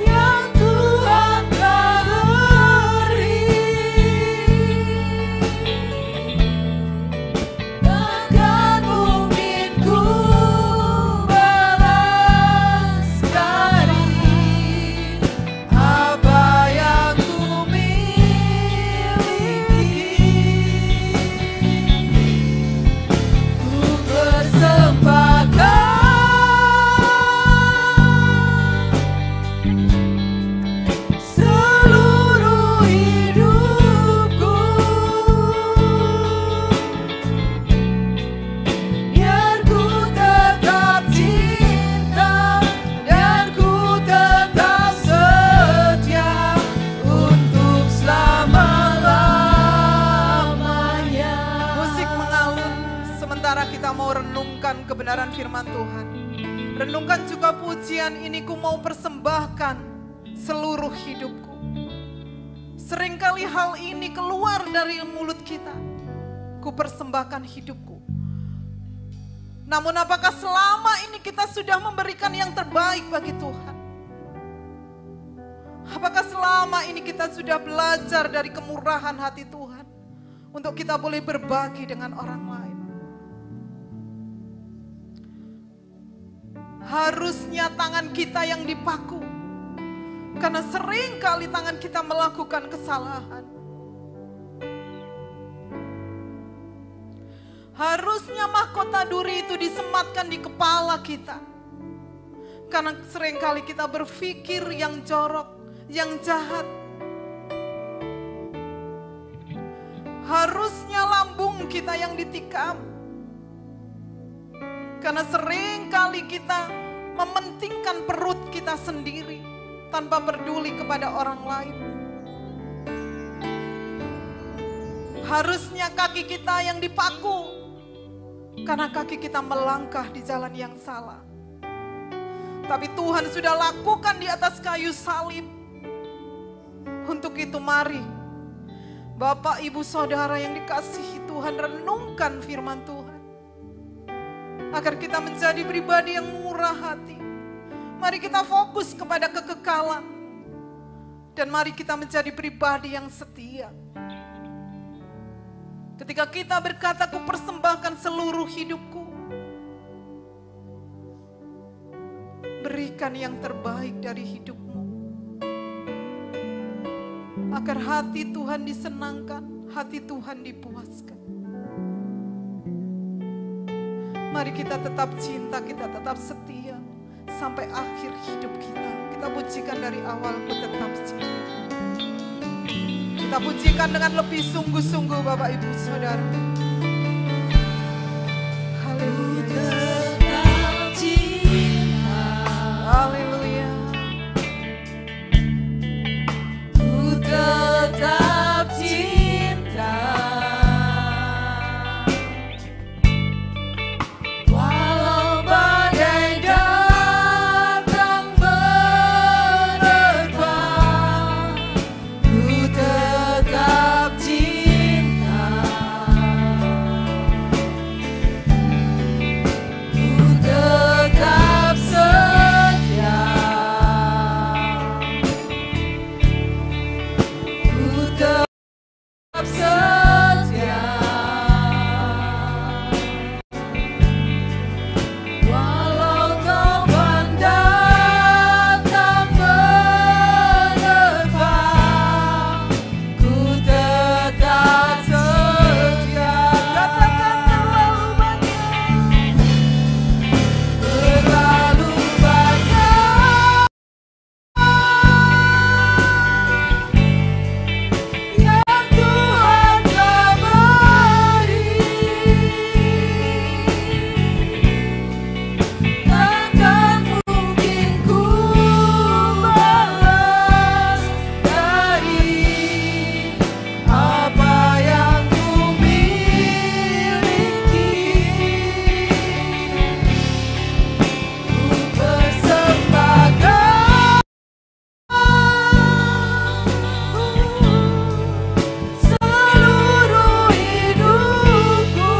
yang Tuhan telah beri. Takkan mungkin ku balas balik apa yang ku miliki. Ku persembahkan seluruh hidupku, biar ku tetap cinta dan ku tetap setia untuk selama-lamanya. musik mengalun sementara kita mau renungkan kebenaran firman Tuhan. Renungkan juga pujian ini, ku mau persembahkan seluruh hidupku. Seringkali hal ini keluar dari mulut kita. Ku persembahkan hidupku. Namun apakah selama ini kita sudah memberikan yang terbaik bagi Tuhan? Apakah selama ini kita sudah belajar dari kemurahan hati Tuhan untuk kita boleh berbagi dengan orang lain? Harusnya tangan kita yang dipaku, karena sering kali tangan kita melakukan kesalahan. Harusnya mahkota duri itu disematkan di kepala kita, karena sering kali kita berpikir yang jorok, yang jahat. Harusnya lambung kita yang ditikam, karena sering kali kita mementingkan perut kita sendiri tanpa peduli kepada orang lain. Harusnya kaki kita yang dipaku, karena kaki kita melangkah di jalan yang salah. Tapi Tuhan sudah lakukan di atas kayu salib. Untuk itu mari, Bapak, Ibu, Saudara yang dikasihi Tuhan, renungkan firman Tuhan. Agar kita menjadi pribadi yang murah hati. Mari kita fokus kepada kekekalan. Dan mari kita menjadi pribadi yang setia. Ketika kita berkata, ku persembahkan seluruh hidupku, berikan yang terbaik dari hidupmu. Agar hati Tuhan disenangkan, hati Tuhan dipuaskan. Mari kita tetap cinta, kita tetap setia sampai akhir hidup kita. Kita pujikan dari awal, ku tetap cinta. Kita pujikan dengan lebih sungguh-sungguh Bapak Ibu Saudara. Haleluya. Haleluya. Ku tetap cinta. Walau badai datang menerpa, ku tetap cinta. Ku tetap setia. Ku tetap setia. Walau topan datang menerpa, ku tetap setia. Katakan terlalu banyak, terlalu banyak yang Tuhan telah beri. Takkan mungkin ku balas dari apa yang ku miliki. Ku persembahkan seluruh hidupku,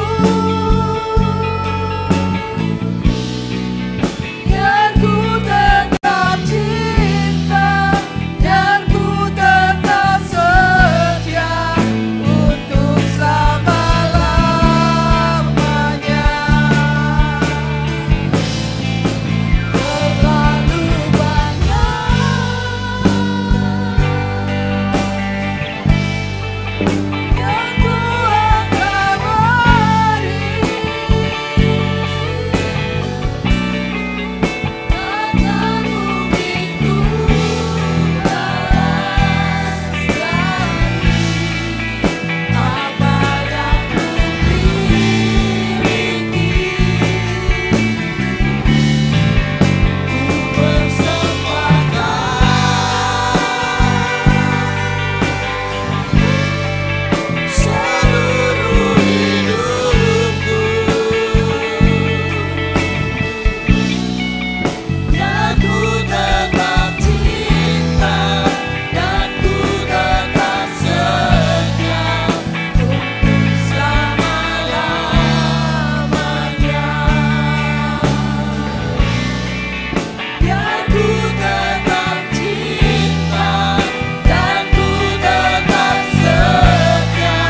biar ku tetap cinta, biar ku tetap setia untuk selama-lamanya. Terlalu banyak yang Tuhan telah beri. Takkan mungkin ku balas dari apa yang ku miliki. Ku persembahkan seluruh hidupku, biar ku tetap cinta dan ku tetap setia untuk selama-lamanya. Biar ku tetap cinta dan ku tetap setia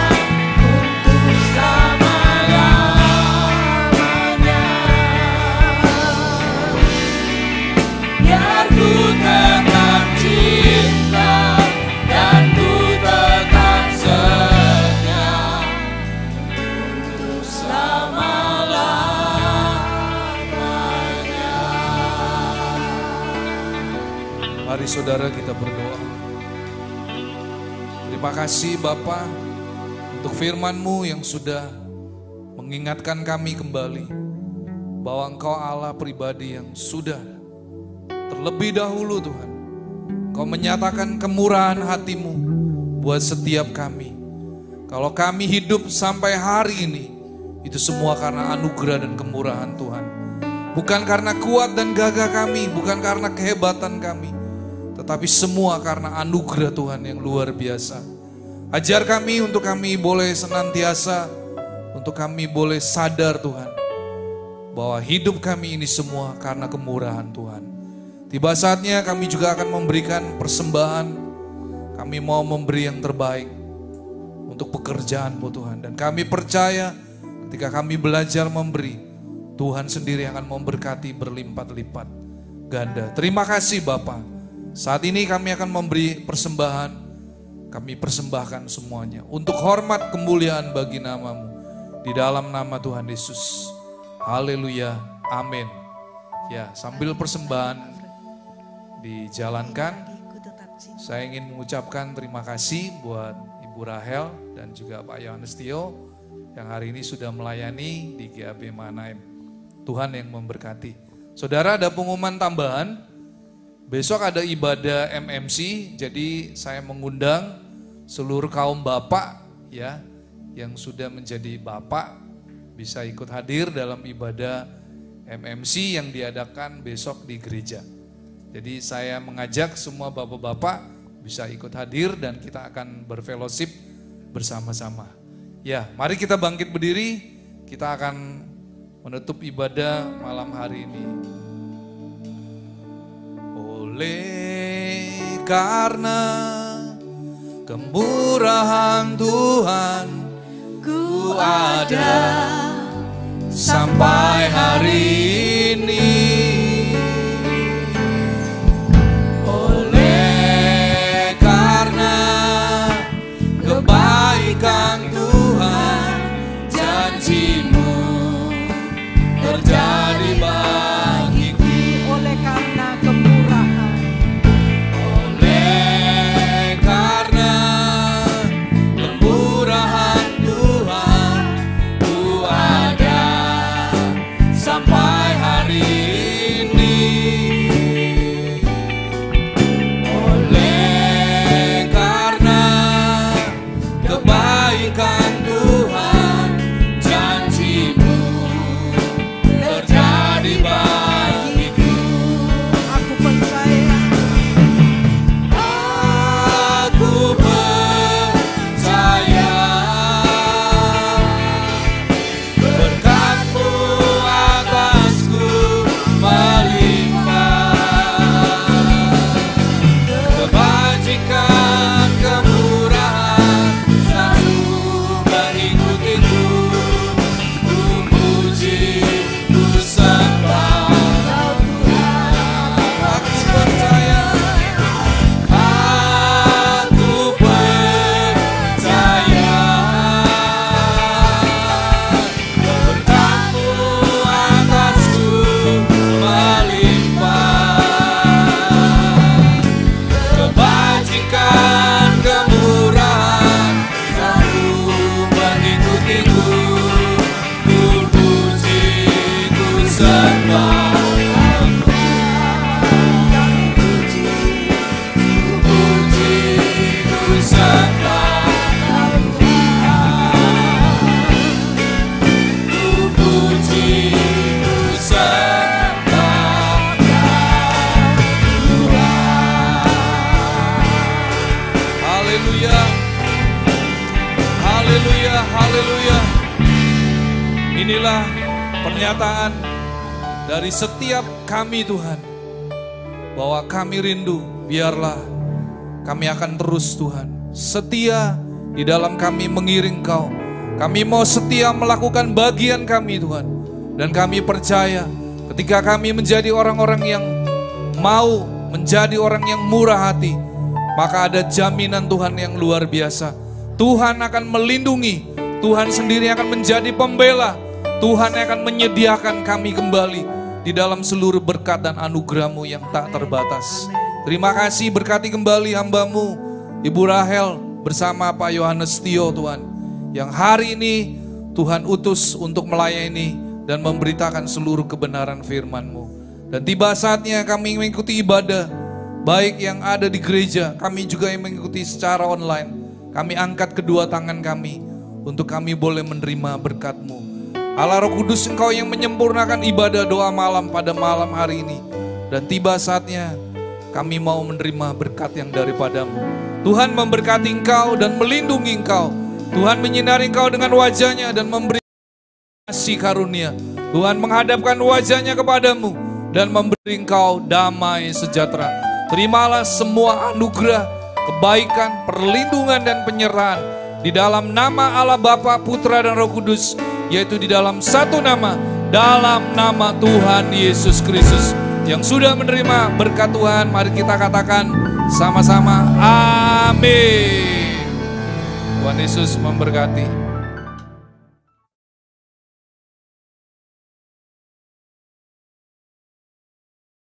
untuk selama-lamanya. Biar ku tetap cinta dan ku tetap setia untuk selama-lamanya. Mari saudara kita berdoa. Terima kasih Bapa untuk firman-Mu yang sudah mengingatkan kami kembali bahwa Engkau Allah pribadi yang sudah terlebih dahulu Tuhan, Engkau menyatakan kemurahan hati-Mu buat setiap kami. Kalau kami hidup sampai hari ini, itu semua karena anugerah dan kemurahan Tuhan. Bukan karena kuat dan gagah kami, bukan karena kehebatan kami, tetapi semua karena anugerah Tuhan yang luar biasa. Ajar kami untuk kami boleh senantiasa, untuk kami boleh sadar Tuhan, bahwa hidup kami ini semua karena kemurahan Tuhan. Tiba saatnya kami juga akan memberikan persembahan. Kami mau memberi yang terbaik untuk pekerjaan-Mu Tuhan. Dan kami percaya ketika kami belajar memberi, Tuhan sendiri akan memberkati berlipat-lipat ganda. Terima kasih Bapa. Saat ini kami akan memberi persembahan. Kami persembahkan semuanya untuk hormat kemuliaan bagi nama-Mu. Di dalam nama Tuhan Yesus. Haleluya. Amin. Ya, sambil persembahan dijalankan, Saya ingin mengucapkan terima kasih buat Ibu Rahel dan juga Pak Yohanes Tio yang hari ini sudah melayani di GAB Manaim. Tuhan yang memberkati. Saudara, ada pengumuman tambahan. Besok ada ibadah MMC, jadi saya mengundang seluruh kaum bapak ya yang sudah menjadi bapak bisa ikut hadir dalam ibadah MMC yang diadakan besok di gereja. Jadi saya mengajak semua bapak-bapak bisa ikut hadir dan kita akan berfellowship bersama-sama. Ya, mari kita bangkit berdiri, kita akan menutup ibadah malam hari ini. Oleh karena kemurahan Tuhan, ku ada sampai hari ini. Oleh karena kebaikan Tuhan, janji-Mu terjadi bagiku. Oleh karena kemurahan, oleh karena kemurahan Tuhan, ku ada sampai hari ini. Oleh karena kebaikan Tuhan, janji-Mu terjadi bagiku. aku percaya. Aku percaya berkat-Mu atasku melimpah, kebajikan kemurahan selalu mengikutiku. Ku puji, ku sembah Tuhan. Aku percaya. Aku percaya berkat-Mu atasku melimpah, kebajikan kemurahan selalu mengikutiku. Ku puji, ku sembah Haleluya, haleluya, haleluya. Inilah pernyataan dari setiap kami Tuhan, bahwa kami rindu, biarlah kami akan terus Tuhan setia di dalam kami mengiring Kau. Kami mau setia melakukan bagian kami Tuhan. Dan kami percaya ketika kami menjadi orang-orang yang mau menjadi orang yang murah hati, maka ada jaminan Tuhan yang luar biasa. Tuhan akan melindungi, Tuhan sendiri akan menjadi pembela, Tuhan akan menyediakan kami kembali di dalam seluruh berkat dan anugerah-Mu yang tak terbatas. Terima kasih, berkati kembali hamba-Mu Ibu Rahel bersama Pak Yohanes Tio Tuhan, yang hari ini Tuhan utus untuk melayani dan memberitakan seluruh kebenaran firman-Mu. Dan tiba saatnya kami mengikuti ibadah, baik yang ada di gereja, kami juga yang mengikuti secara online. Kami angkat kedua tangan kami untuk kami boleh menerima berkat-Mu. Allah Roh Kudus, Engkau yang menyempurnakan ibadah doa malam pada malam hari ini. Dan tiba saatnya kami mau menerima berkat yang daripada-Mu. Tuhan memberkati Engkau dan melindungi Engkau. Tuhan menyinari Engkau dengan wajah-Nya dan memberi kasih karunia. Tuhan menghadapkan wajah-Nya kepadamu dan memberi Engkau damai sejahtera. Terimalah semua anugerah, kebaikan, perlindungan dan penyerahan di dalam nama Allah Bapa, Putra dan Roh Kudus, yaitu di dalam satu nama, dalam nama Tuhan Yesus Kristus. Yang sudah menerima berkat Tuhan, mari kita katakan sama-sama amin. Tuhan Yesus memberkati.